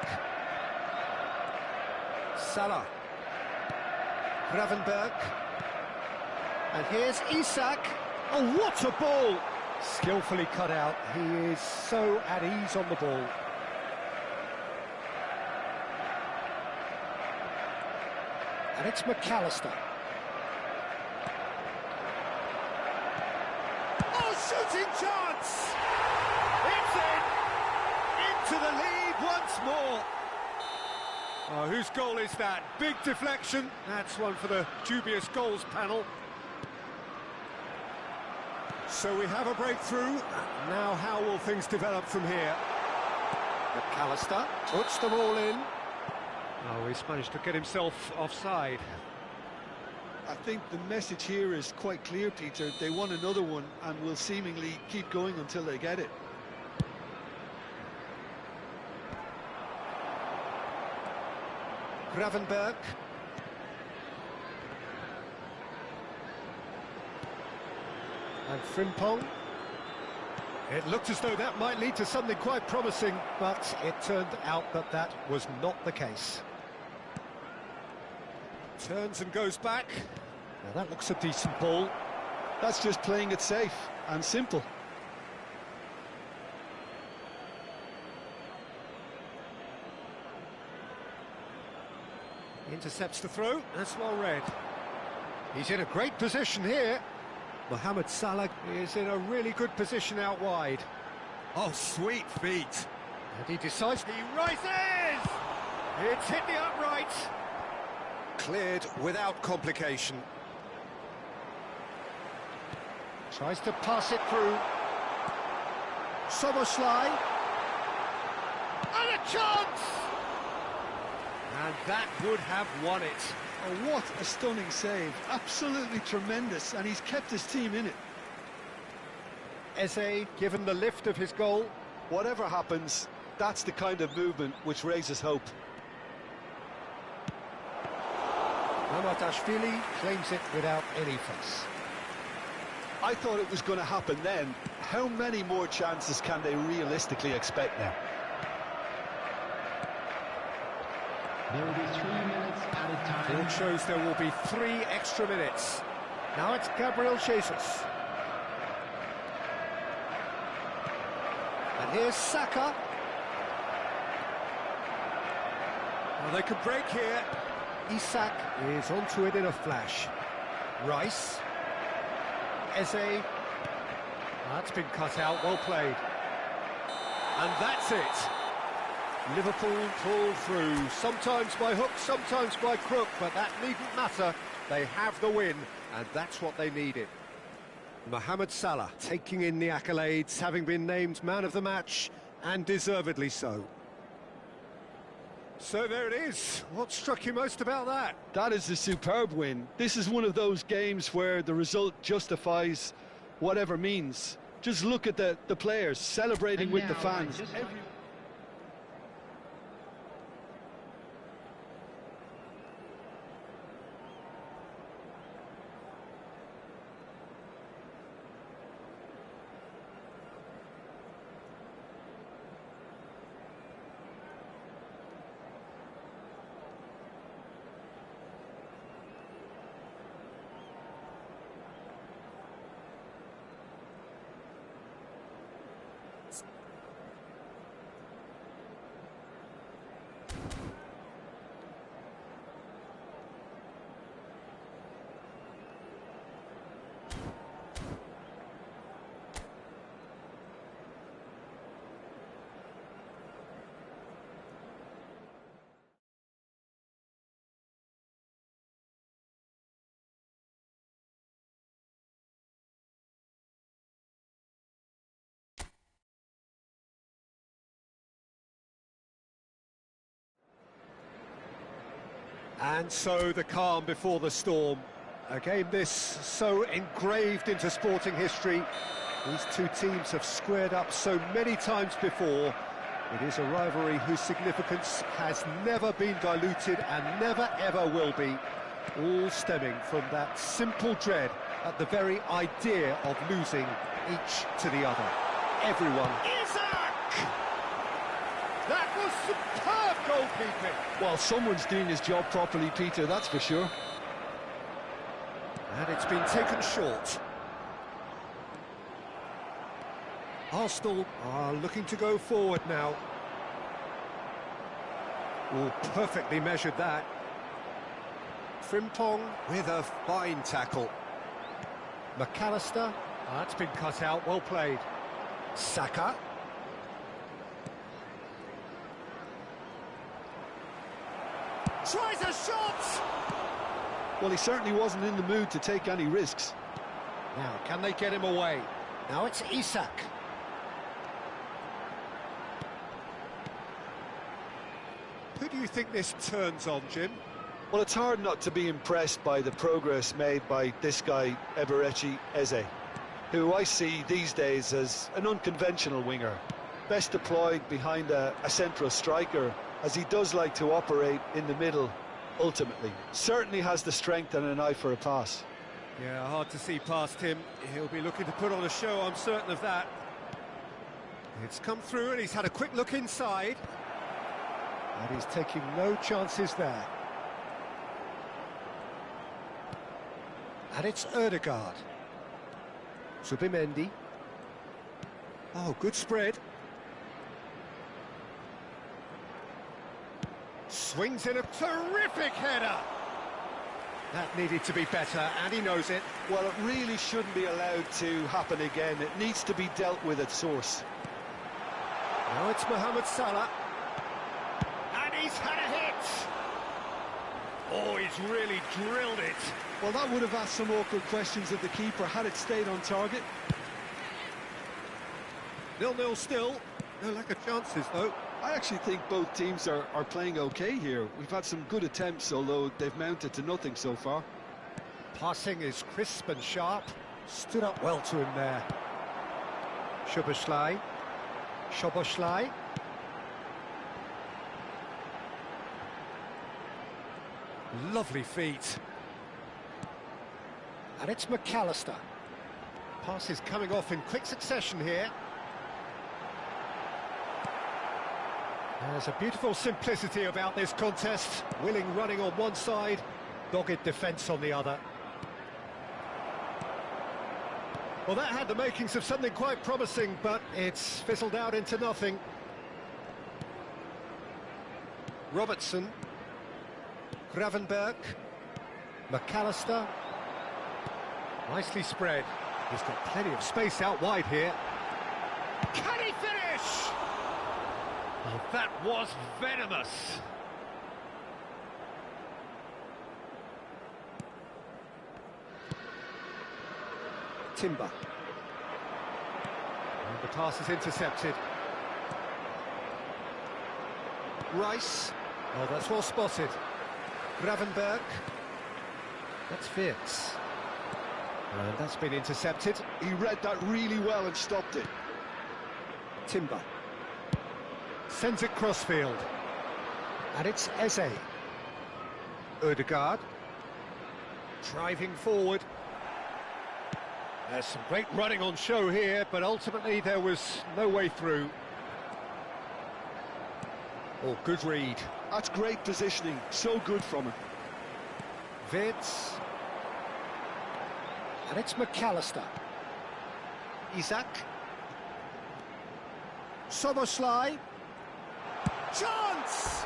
Salah. Gravenberg. And here's Isak. Oh, what a ball! Skillfully cut out. He is so at ease on the ball. And it's McAllister. Oh, shooting chance! It's in! Into the lead once more. Oh, whose goal is that? Big deflection. That's one for the dubious goals panel. So we have a breakthrough. Now how will things develop from here? McAllister puts them all in. Oh, he's managed to get himself offside. I think the message here is quite clear, Peter. They want another one and will seemingly keep going until they get it. Gravenberg. And Frimpong. It looked as though that might lead to something quite promising, but it turned out that that was not the case. Turns and goes back. Now that looks a decent ball. That's just playing it safe and simple. Intercepts the throw. That's well read. He's in a great position here. Mohamed Salah is in a really good position out wide. Oh, sweet feet. And he decides, he rises! It's hit the upright. Cleared without complication. Tries to pass it through. Soboslai. And a chance! And that would have won it. Oh, what a stunning save. Absolutely tremendous, and he's kept his team in it. Eze, given the lift of his goal. Whatever happens, that's the kind of movement which raises hope. Mamardashvili claims it without any fuss. I thought it was going to happen then. How many more chances can they realistically expect now? There will be 3 minutes added time. It shows there will be 3 extra minutes. Now it's Gabriel Jesus. And here's Saka. Well, they could break here. Isak is onto it in a flash. Rice. Eze. That's been cut out, well played. And that's it. Liverpool pulled through, sometimes by hook, sometimes by crook, but that needn't matter. They have the win, and that's what they needed. Mohamed Salah taking in the accolades, having been named man of the match, and deservedly so. So there it is. What struck you most about that? That is a superb win. This is one of those games where the result justifies whatever means. Just look at the players celebrating with the fans. And so the calm before the storm. A game this so engraved into sporting history. These two teams have squared up so many times before. It is a rivalry whose significance has never been diluted and never ever will be. All stemming from that simple dread at the very idea of losing each to the other. Everyone. Isak! That was superb goalkeeping. Well, someone's doing his job properly, Peter, that's for sure. And it's been taken short. Arsenal are looking to go forward now. Oh, perfectly measured that. Frimpong with a fine tackle. McAllister, that's been cut out, well played. Saka. Tries a shot! Well, he certainly wasn't in the mood to take any risks. Now, can they get him away? Now it's Isak. Who do you think this turns on, Jim? Well, it's hard not to be impressed by the progress made by this guy, Eberechi Eze, who I see these days as an unconventional winger, best deployed behind a central striker, as he does like to operate in the middle, ultimately. Certainly has the strength and an eye for a pass. Yeah, hard to see past him. He'll be looking to put on a show, I'm certain of that. It's come through and he's had a quick look inside. And he's taking no chances there. And it's Ødegaard. Subimendi. Oh, good spread. Swings in a terrific header. That needed to be better, and he knows it. Well, it really shouldn't be allowed to happen again. It needs to be dealt with at source. Now it's Mohamed Salah. And he's had a hit. Oh, he's really drilled it. Well, that would have asked some awkward questions of the keeper had it stayed on target. 0-0 still. No lack of chances, though. I actually think both teams are playing okay here. We've had some good attempts, although they've mounted to nothing so far. Passing is crisp and sharp. Stood up well to him there. Szoboszlai. Lovely feet. And it's McAllister. Passes coming off in quick succession here. There's a beautiful simplicity about this contest. Willing running on one side, dogged defence on the other. Well, that had the makings of something quite promising, but it's fizzled out into nothing. Robertson. Gravenberg. McAllister. Nicely spread. He's got plenty of space out wide here. Can he finish? Oh, that was venomous. Timber. And the pass is intercepted. Rice. Oh, that's well spotted. Gravenberg. That's Fierce. And that's been intercepted. He read that really well and stopped it. Timber. Sends it crossfield. And it's Eze. Ødegaard. Driving forward. There's some great running on show here, but ultimately there was no way through. Oh, good read. That's great positioning. So good from him. Vids. And it's McAllister. Isak. Szoboszlai. Chance!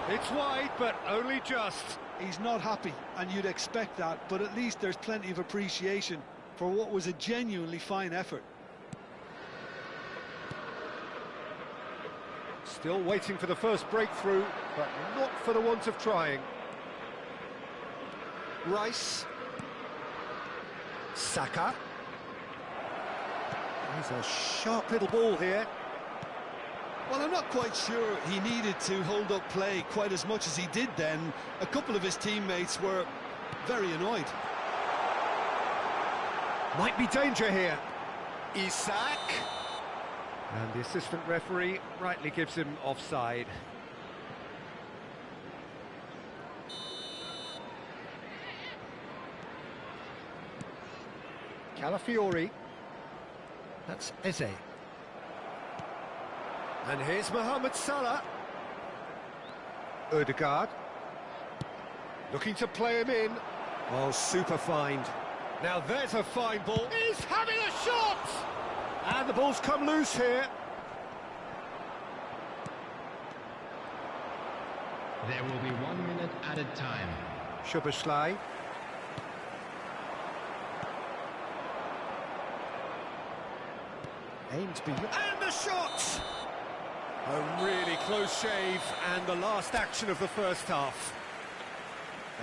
It's wide, but only just. He's not happy, and you'd expect that, but at least there's plenty of appreciation for what was a genuinely fine effort. Still waiting for the first breakthrough, but not for the want of trying. Rice. Saka. He's a sharp little ball here. Well, I'm not quite sure he needed to hold up play quite as much as he did then. A couple of his teammates were very annoyed. Might be danger here. Isak. And the assistant referee rightly gives him offside. Calafiori. That's Eze. And here's Mohamed Salah. Ødegaard. Looking to play him in. Oh, super find. Now there's a fine ball. He's having a shot! And the ball's come loose here. There will be 1 minute added time. Szoboszlai. Aimed to be... And the shot! A really close shave, and the last action of the first half.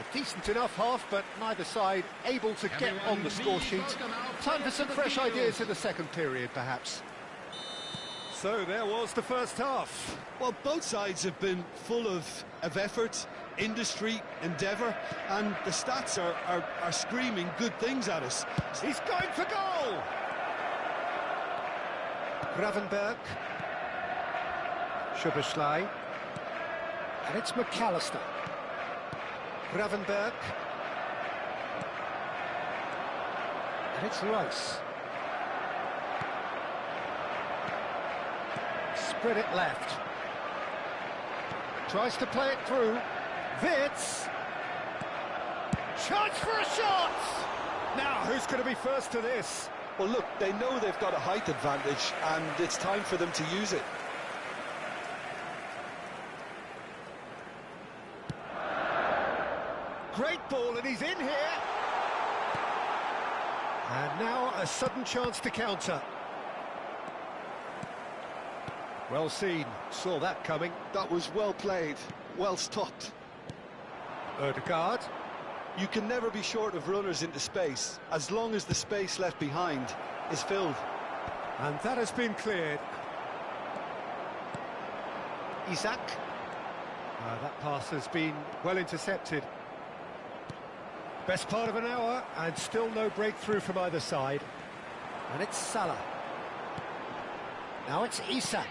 A decent enough half, but neither side able to get on the score sheet. Time for some fresh ideas in the second period, perhaps. So there was the first half. Well, both sides have been full of effort, industry, endeavour, and the stats are screaming good things at us. He's going for goal! Gravenberg. Szoboszlai. And it's McAllister. Gravenberg. And it's Rice. Spread it left. Tries to play it through. Wits. Chance for a shot! Now, who's going to be first to this? Well, look, they know they've got a height advantage, and it's time for them to use it. Great ball, and he's in here. And now a sudden chance to counter. Well seen, saw that coming. That was well played, well stopped. Ødegaard. You can never be short of runners into space, as long as the space left behind is filled. And that has been cleared. Isak. That pass has been well intercepted. Best part of an hour, and still no breakthrough from either side. And it's Salah. Now it's Isak.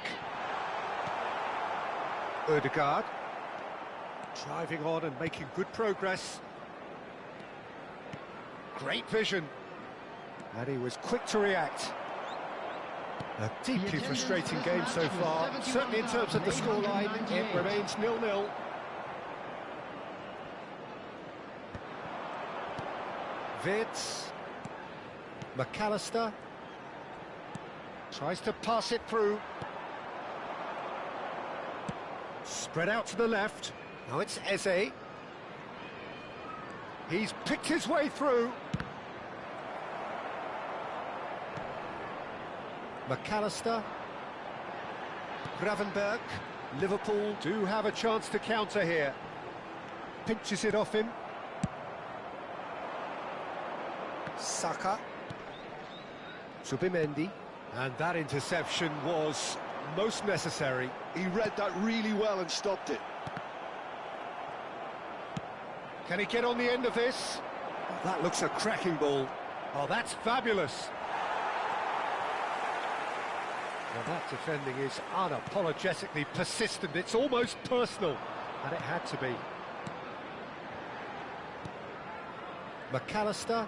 Ødegaard. Driving on and making good progress. Great vision. And he was quick to react. A deeply frustrating game so far. Certainly in terms of the scoreline, it remains 0-0. Wits. McAllister. Tries to pass it through. Spread out to the left. Now it's Eze. He's picked his way through. McAllister. Gravenberg. Liverpool do have a chance to counter here. Pinches it off him. Saka. Subimendi. And that interception was most necessary. He read that really well and stopped it. Can he get on the end of this? Oh, that looks a cracking ball. Oh, that's fabulous. Well, that defending is unapologetically persistent. It's almost personal. And it had to be. McAllister.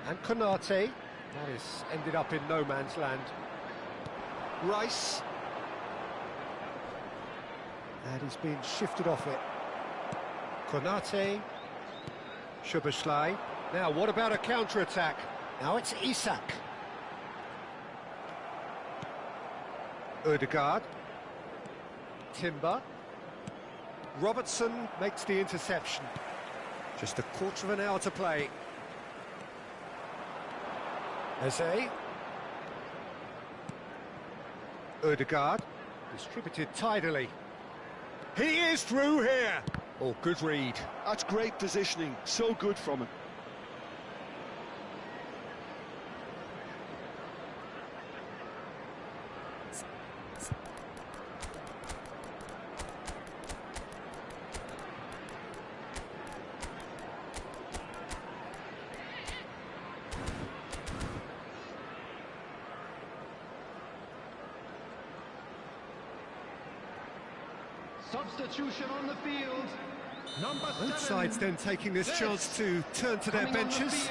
And Konate. That has ended up in no man's land. Rice. And he's been shifted off it. Konate. Szoboszlai. Now, what about a counter-attack? Now it's Isak. Ødegaard. Timber. Robertson makes the interception. Just a quarter of an hour to play. Eze. Ødegaard. Distributed tidily. He is through here. Oh, good read. That's great positioning, so good from him. Substitution on the field. Number 7. Both sides then taking this chance to turn to their benches.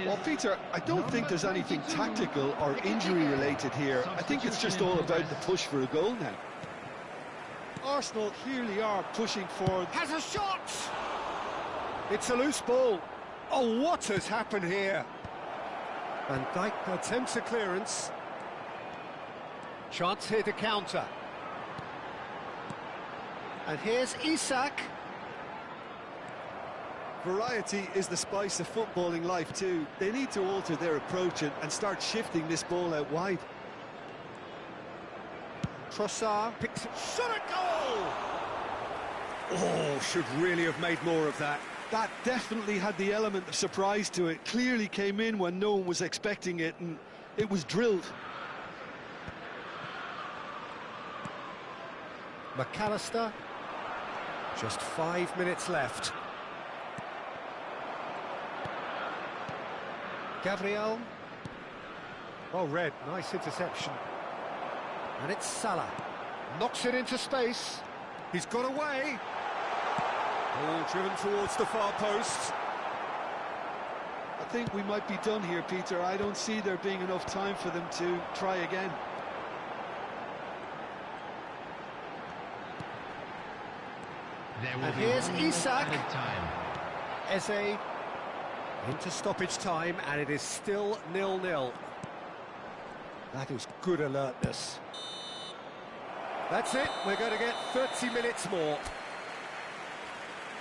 Well, Peter, I don't think there's anything tactical or injury-related here. I think it's just all about the push for a goal now. Arsenal clearly are pushing for... Has a shot! It's a loose ball. Oh, what has happened here? Van Dijk attempts a clearance. Chance here to counter. And here's Isak. Variety is the spice of footballing life too. They need to alter their approach and start shifting this ball out wide. Trossard picks it. Shot a goal! Oh, should really have made more of that. That definitely had the element of surprise to it. Clearly came in when no one was expecting it, and it was drilled. McAllister. Just 5 minutes left. Gabriel. Oh, Red, nice interception. And it's Salah. Knocks it into space. He's got away. Ball driven towards the far post. I think we might be done here, Peter. I don't see there being enough time for them to try again. There will And be here's 1 minute Isak. added time. Eze into stoppage time, and it is still 0-0. That is good alertness. That's it, we're going to get 30 minutes more.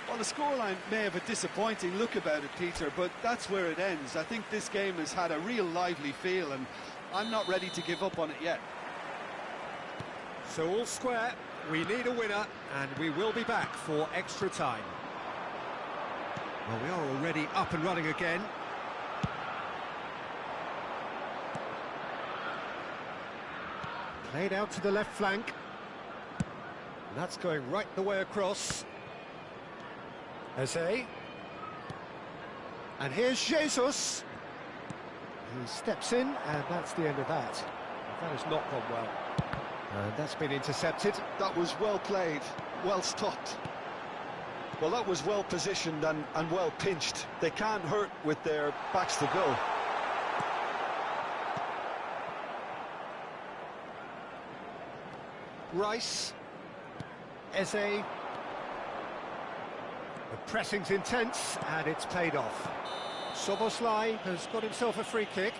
Well, the scoreline may have a disappointing look about it, Peter, but that's where it ends. I think this game has had a real lively feel, and I'm not ready to give up on it yet. So all square, we need a winner, and we will be back for extra time. Well, we are already up and running again. Played out to the left flank. And that's going right the way across. Eze. And here's Jesus. He steps in, and that's the end of that. That has not gone well. And that's been intercepted. That was well played, well stopped. Well, that was well positioned and well pinched. They can't hurt with their backs to go. Rice. Eze. The pressing's intense, and it's paid off. Soboslai has got himself a free kick.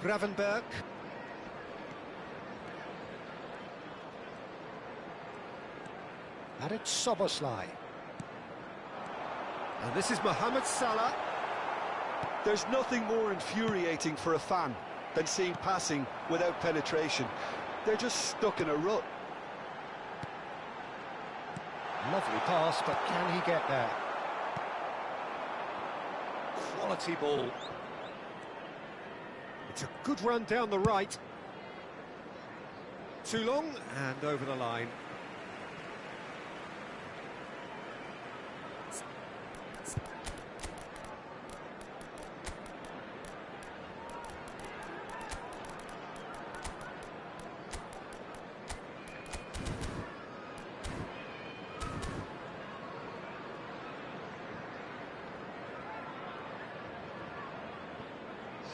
Gravenberg. And it's Soboslai. And this is Mohamed Salah. There's nothing more infuriating for a fan than seeing passing without penetration. They're just stuck in a rut. Lovely pass, but can he get there? Quality ball. It's a good run down the right. Too long, and over the line.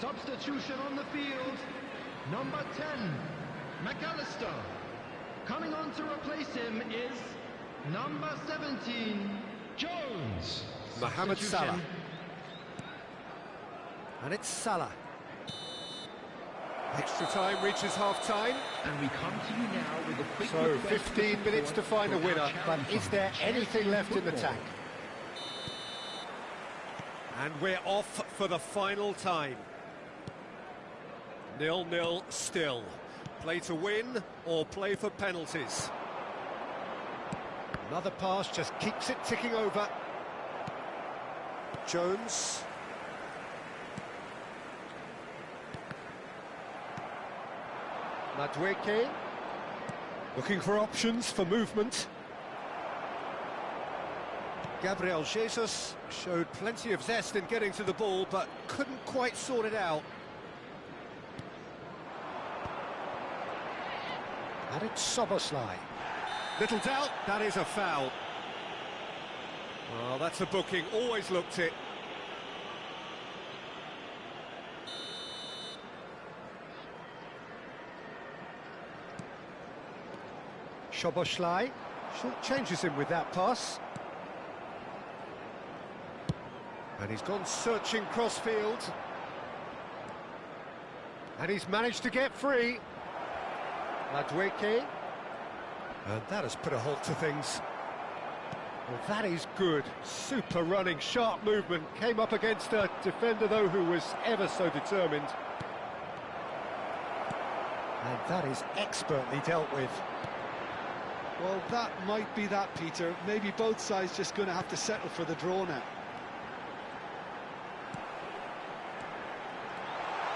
Substitution on the field. Number 10, McAllister. Coming on to replace him is number 17, Jones. Mohamed Salah. Substitution. And it's Salah. Extra time reaches half-time. And we come to you now with a quick So request 15 minutes to find a for our winner, but charity is there fund, anything Chelsea left in the Football. tank? And we're off for the final time. 0-0 still. Play to win or play for penalties. Another pass just keeps it ticking over. Jones. Madueke. Looking for options for movement. Gabriel Jesus showed plenty of zest in getting to the ball, but couldn't quite sort it out. And it's Soboslai. Little doubt, that is a foul. Well, that's a booking, always looked it. Szoboszlai changes him with that pass. And he's gone searching crossfield. And he's managed to get free. Ladweke. And that has put a halt to things. Well, that is good. Super running, sharp movement. Came up against a defender, though, who was ever so determined. And that is expertly dealt with. Well, that might be that, Peter. Maybe both sides just going to have to settle for the draw now.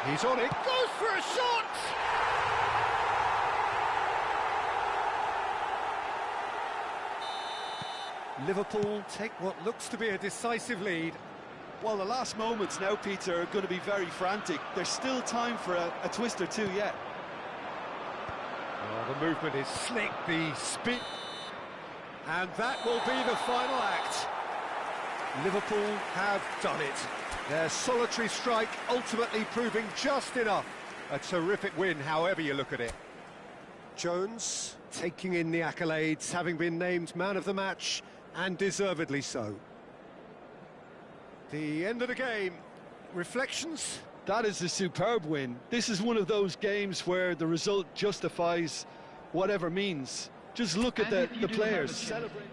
He's on it, goes for a shot! Liverpool take what looks to be a decisive lead. Well, the last moments now, Peter, are going to be very frantic. There's still time for a twist or two yet. Oh, the movement is slick, the spin. And that will be the final act. Liverpool have done it. Their solitary strike ultimately proving just enough. A terrific win, however you look at it. Jones taking in the accolades, having been named man of the match, and deservedly so. The end of the game. Reflections? That is a superb win. This is one of those games where the result justifies whatever means. Just look at the players celebrating.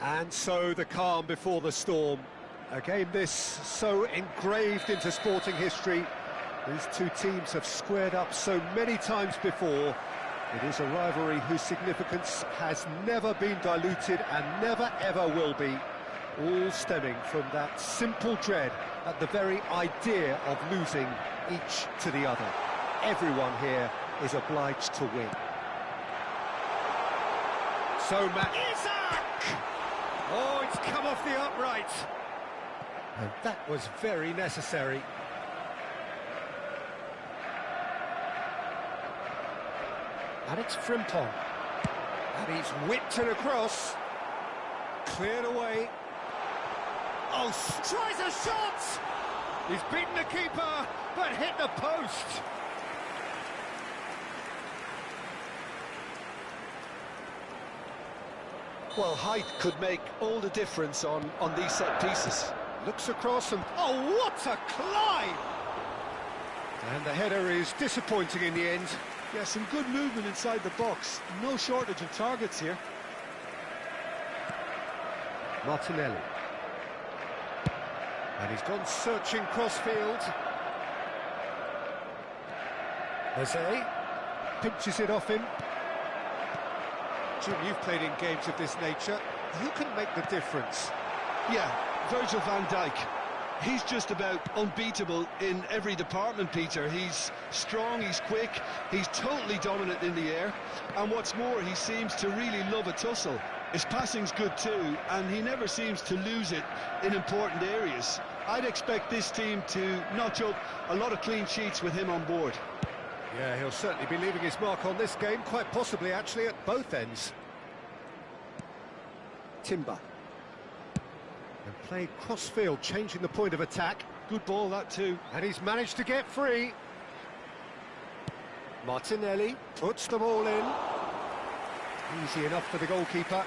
And so the calm before the storm. A game this so engraved into sporting history. These two teams have squared up so many times before. It is a rivalry whose significance has never been diluted and never ever will be. All stemming from that simple dread at the very idea of losing each to the other. Everyone here is obliged to win. So oh, it's come off the upright. And that was very necessary. And it's Frimpong. And he's whipped it across. Cleared away. Oh, tries a shot! He's beaten the keeper, but hit the post. Well, height could make all the difference on these set pieces. Looks across and... oh, what a climb! And the header is disappointing in the end. Yeah, some good movement inside the box. No shortage of targets here. Martinelli. And he's gone searching crossfield. Jose pinches it off him. Jim, you've played in games of this nature. Who can make the difference? Yeah, Virgil van Dijk. He's just about unbeatable in every department, Peter. He's strong, he's quick, he's totally dominant in the air. And what's more, he seems to really love a tussle. His passing's good too, and he never seems to lose it in important areas. I'd expect this team to notch up a lot of clean sheets with him on board. Yeah, he'll certainly be leaving his mark on this game, quite possibly actually at both ends. Timber. And played crossfield, changing the point of attack. Good ball, that too. And he's managed to get free. Martinelli puts the ball in. Easy enough for the goalkeeper.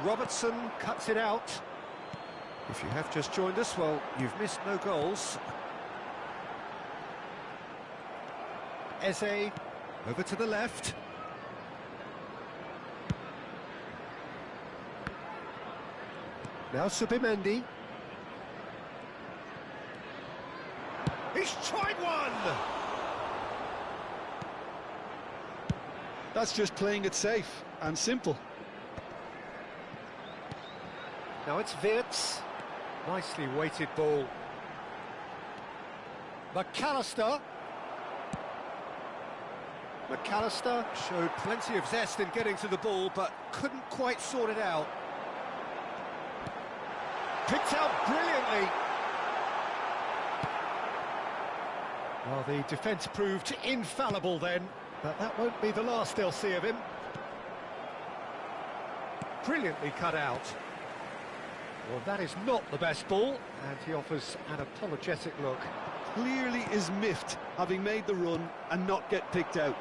Robertson cuts it out. If you have just joined us, well, you've missed no goals. Eze, over to the left. Now Subimendi. He's tried one! That's just playing it safe and simple. Now it's Wirtz. Nicely weighted ball. McAllister. McAllister showed plenty of zest in getting to the ball, but couldn't quite sort it out. Picked out brilliantly. Well, the defence proved infallible then, but that won't be the last they'll see of him. Brilliantly cut out. Well, that is not the best ball, and he offers an apologetic look. Clearly is miffed, having made the run and not get picked out.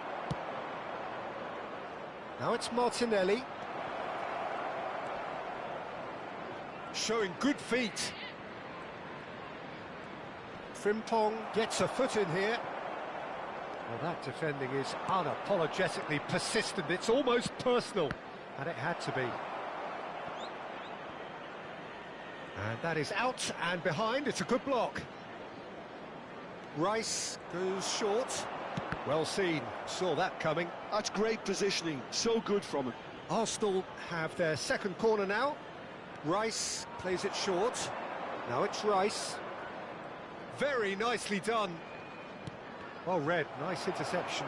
Now it's Martinelli. Showing good feet. Frimpong gets a foot in here. Well, that defending is unapologetically persistent. It's almost personal, and it had to be. And that is out and behind. It's a good block. Rice goes short. Well seen. Saw that coming. That's great positioning. So good from him. Arsenal have their second corner now. Rice plays it short. Now it's Rice. Very nicely done. Well read. Nice interception.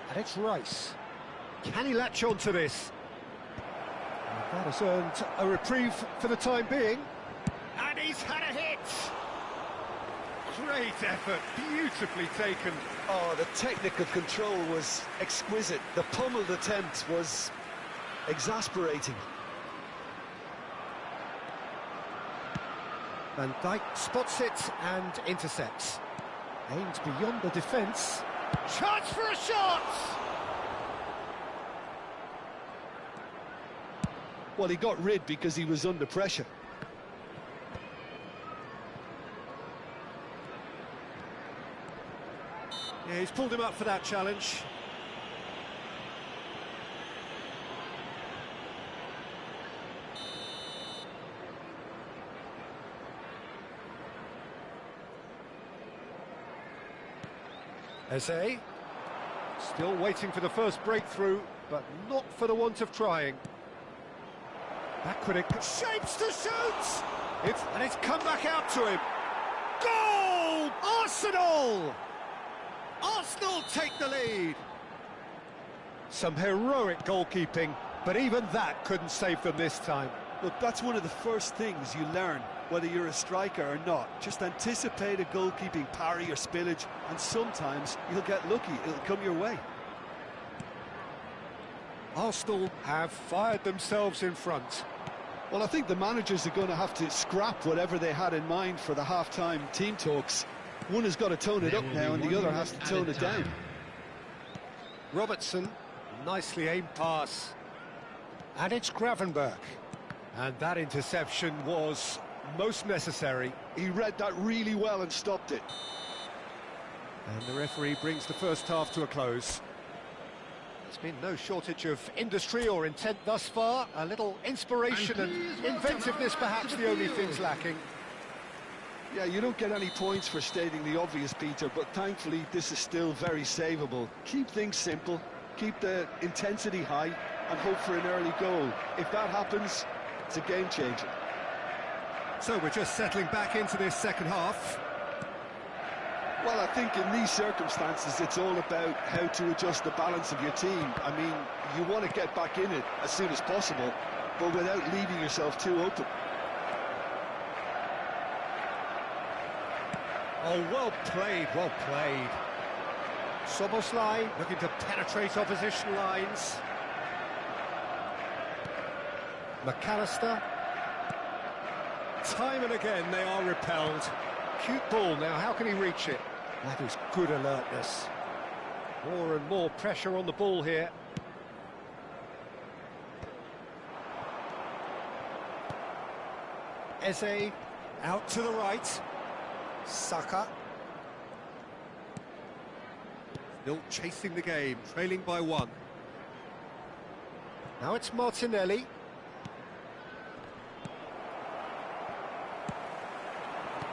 And it's Rice. Can he latch on to this? That has earned a reprieve for the time being. And he's had a hit! Great effort, beautifully taken. Oh, the technical control was exquisite. The pummeled attempt was exasperating. Van Dijk spots it and intercepts. Aimed beyond the defence. Chance for a shot! Well, he got rid because he was under pressure. Yeah, he's pulled him up for that challenge. Eze, still waiting for the first breakthrough, but not for the want of trying. Backward, shapes to shoot! And it's come back out to him. Goal! Arsenal! Arsenal take the lead. Some heroic goalkeeping, but even that couldn't save them this time. Look, that's one of the first things you learn, whether you're a striker or not. Just anticipate a goalkeeping parry or spillage, and sometimes you'll get lucky, it'll come your way. Arsenal have fired themselves in front. Well, I think the managers are going to have to scrap whatever they had in mind for the half-time team talks. One has got to tone it up now, and the other has to tone it down. Robertson, nicely aimed pass. And it's Gravenberch. And that interception was most necessary. He read that really well and stopped it. And the referee brings the first half to a close. There's been no shortage of industry or intent thus far. A little inspiration and inventiveness perhaps the only things lacking. Yeah, you don't get any points for stating the obvious, Peter, but thankfully this is still very savable. Keep things simple, keep the intensity high, and hope for an early goal. If that happens, it's a game changer. So we're just settling back into this second half. Well, I think in these circumstances it's all about how to adjust the balance of your team. I mean, you want to get back in it as soon as possible, but without leaving yourself too open. Oh, well played, well played. Soboslai looking to penetrate opposition lines. McAllister. Time and again they are repelled. Cute ball now, how can he reach it? That is good alertness. More and more pressure on the ball here. Eze out to the right. Saka. Still chasing the game, trailing by 1. Now it's Martinelli.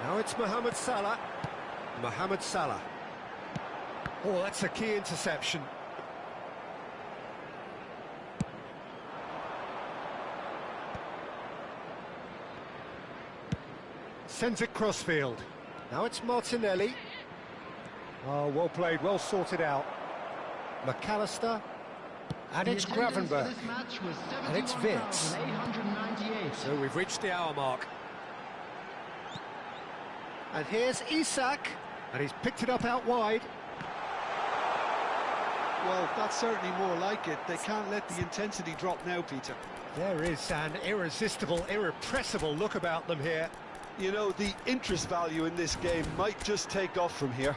Now it's Mohamed Salah. Mohamed Salah. Oh, that's a key interception. Sends it crossfield. Now it's Martinelli. Oh, well played, well sorted out. McAllister. And it's Gravenberch. And it's Wits. So we've reached the hour mark. And here's Isak. And he's picked it up out wide. Well, that's certainly more like it. They can't let the intensity drop now, Peter. There is an irresistible, irrepressible look about them here. You know, the interest value in this game might just take off from here.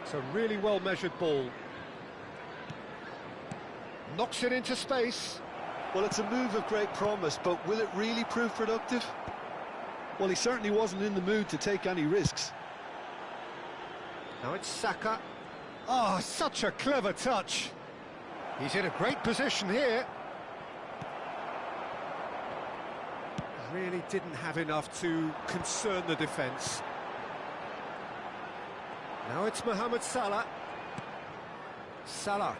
It's a really well-measured ball. Knocks it into space. Well, it's a move of great promise, but will it really prove productive? Well, he certainly wasn't in the mood to take any risks. Now it's Saka. Oh, such a clever touch. He's in a great position here. Really didn't have enough to concern the defence. Now it's Mohamed Salah. Salah.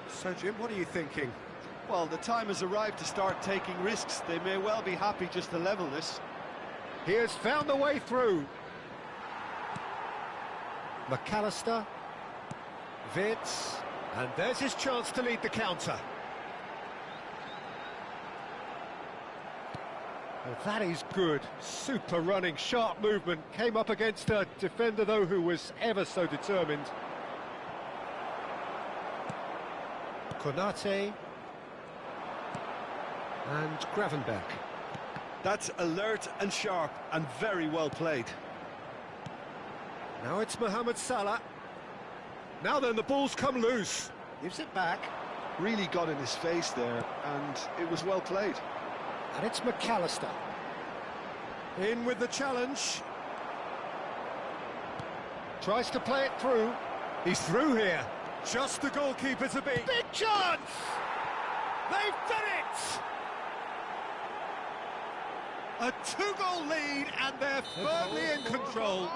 So, Jim, what are you thinking? Well, the time has arrived to start taking risks. They may well be happy just to level this. He has found the way through. McAllister. Wits. And there's his chance to lead the counter. Oh, that is good. Super running, sharp movement. Came up against a defender, though, who was ever so determined. Konate. And Gravenberch. That's alert and sharp and very well played. Now it's Mohamed Salah. Now then, the ball's come loose. Gives it back. Really got in his face there, and it was well played. And it's McAllister. In with the challenge. Tries to play it through. He's through here. Just the goalkeeper to beat. Big chance! They've done it! A 2-goal lead, and they're firmly in control.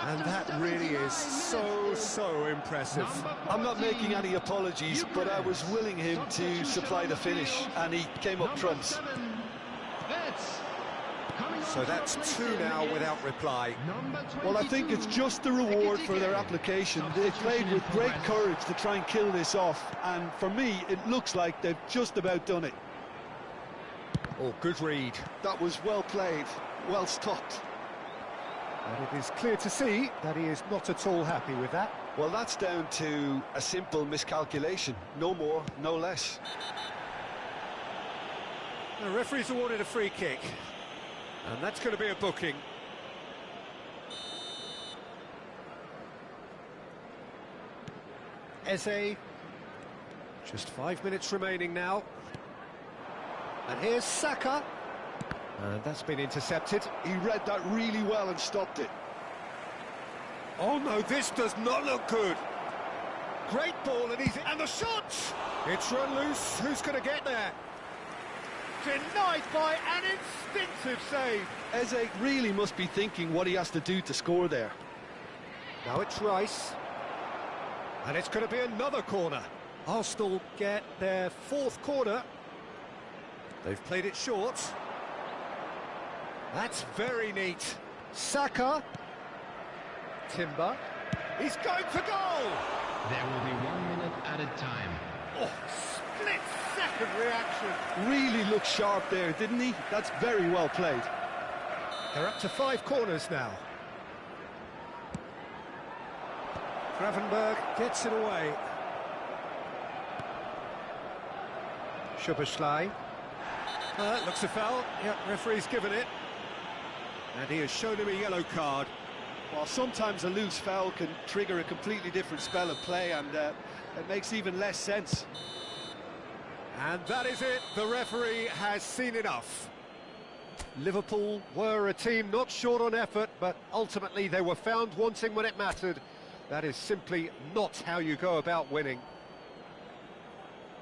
And that really is so impressive. I'm not making any apologies, but I was willing him to supply the finish, and he came up trumps. So that's 2 now without reply. Well, I think it's just the reward for their application. They played with great courage to try and kill this off, and for me, it looks like they've just about done it. Oh, good read. That was well played, well stopped. And it is clear to see that he is not at all happy with that. Well, that's down to a simple miscalculation. No more, no less. The referee's awarded a free kick. And that's going to be a booking. Eze. Just 5 minutes remaining now. And here's Saka. And that's been intercepted. He read that really well and stopped it. Oh no, this does not look good. Great ball, and the shot! It's run loose. Who's going to get there? Denied by an instinctive save. Eze really must be thinking what he has to do to score there. Now it's Rice. And it's going to be another corner. Arsenal get their 4th corner. They've played it short. That's very neat. Saka. Timber. He's going for goal! There will be 1 minute added time. Oh, split-second reaction. Really looked sharp there, didn't he? That's very well played. They're up to 5 corners now. Gravenberch gets it away. Looks a foul. Yeah, referee's given it. And he has shown him a yellow card. Well, sometimes a loose foul can trigger a completely different spell of play, and it makes even less sense. And that is it. The referee has seen enough. Liverpool were a team not short on effort, but ultimately they were found wanting when it mattered. That is simply not how you go about winning.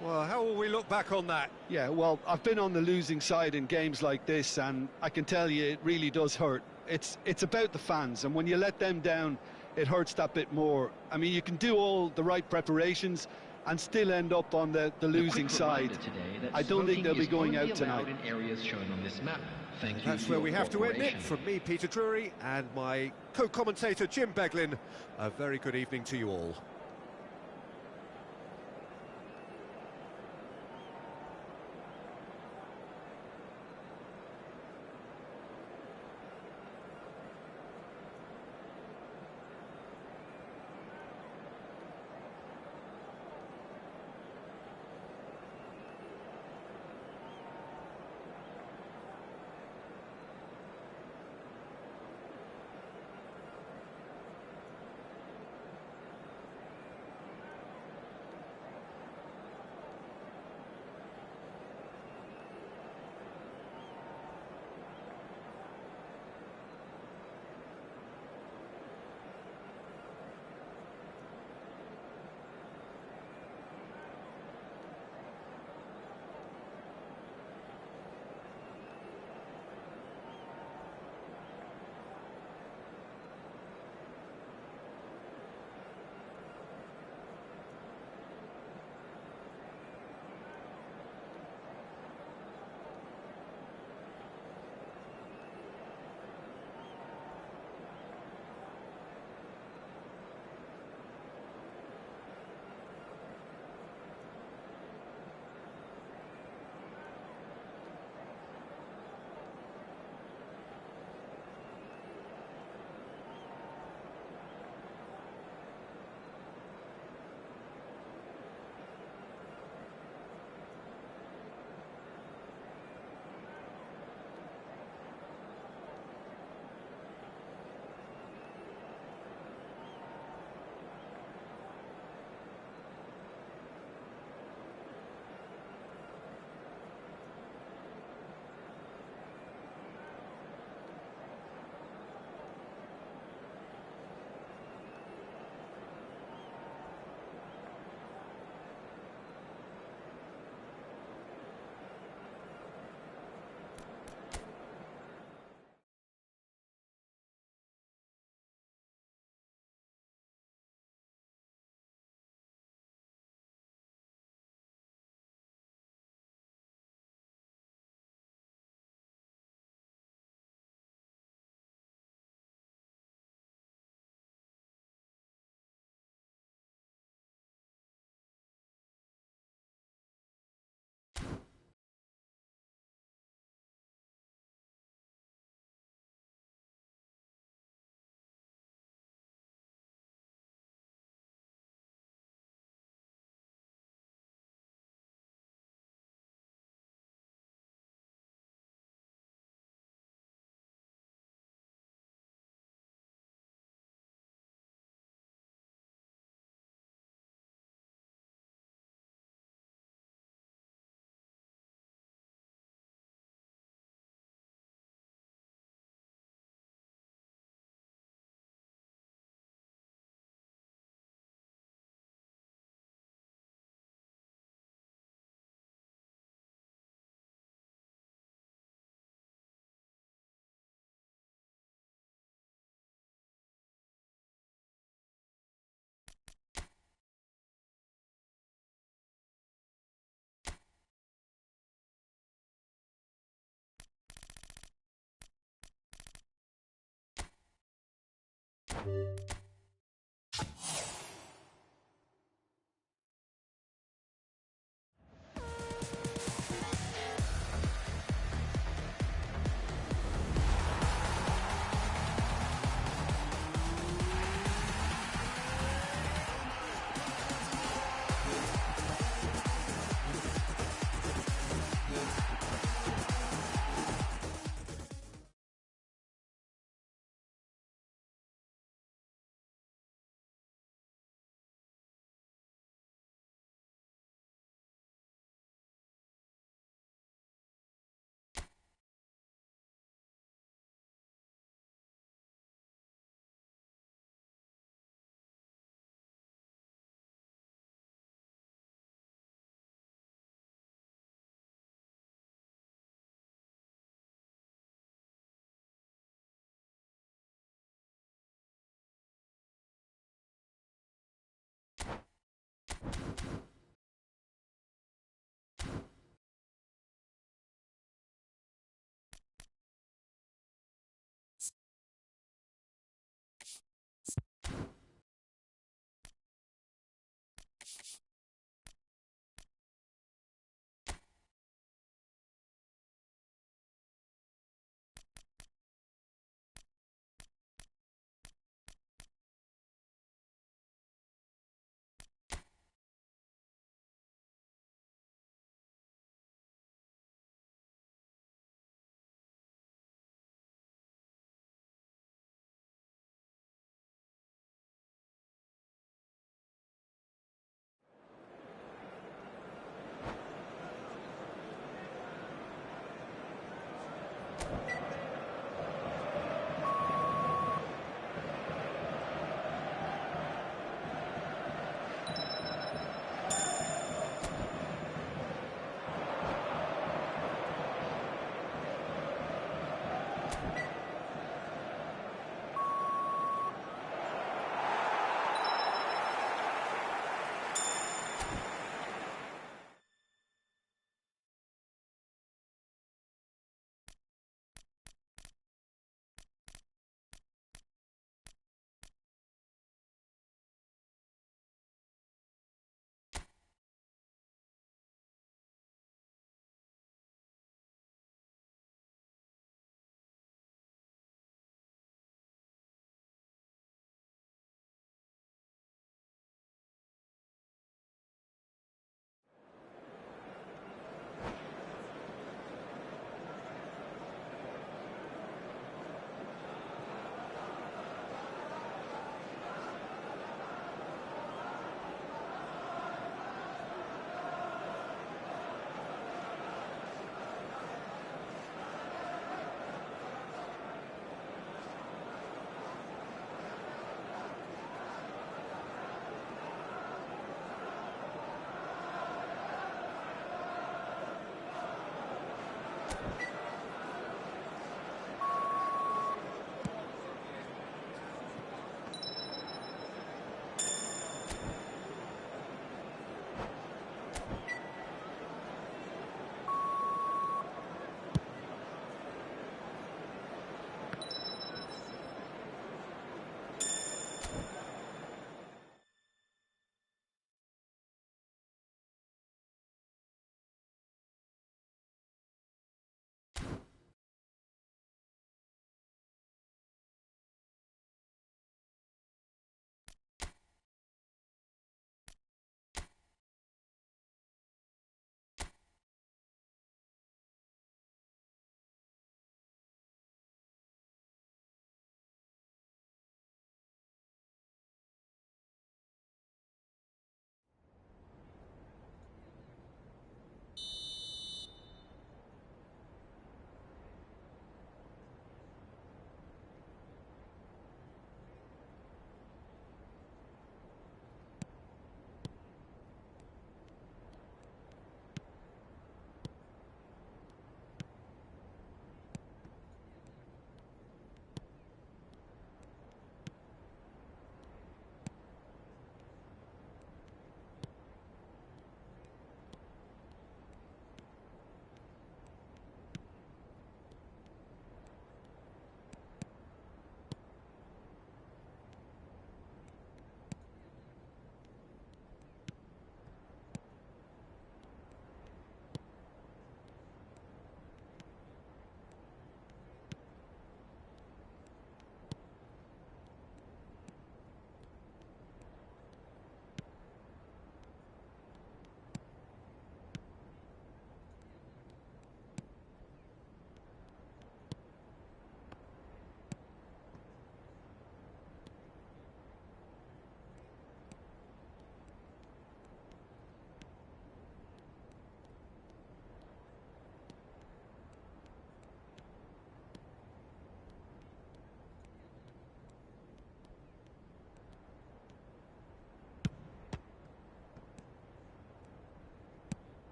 Well, how will we look back on that? Yeah, well, I've been on the losing side in games like this, and I can tell you it really does hurt. It's about the fans, and when you let them down, it hurts that bit more. I mean, you can do all the right preparations and still end up on the losing side. I don't think they'll be going out tonight. In areas shown on this map. Thank you. That's where we have to end it. From me, Peter Drury, and my co-commentator, Jim Beglin. A very good evening to you all.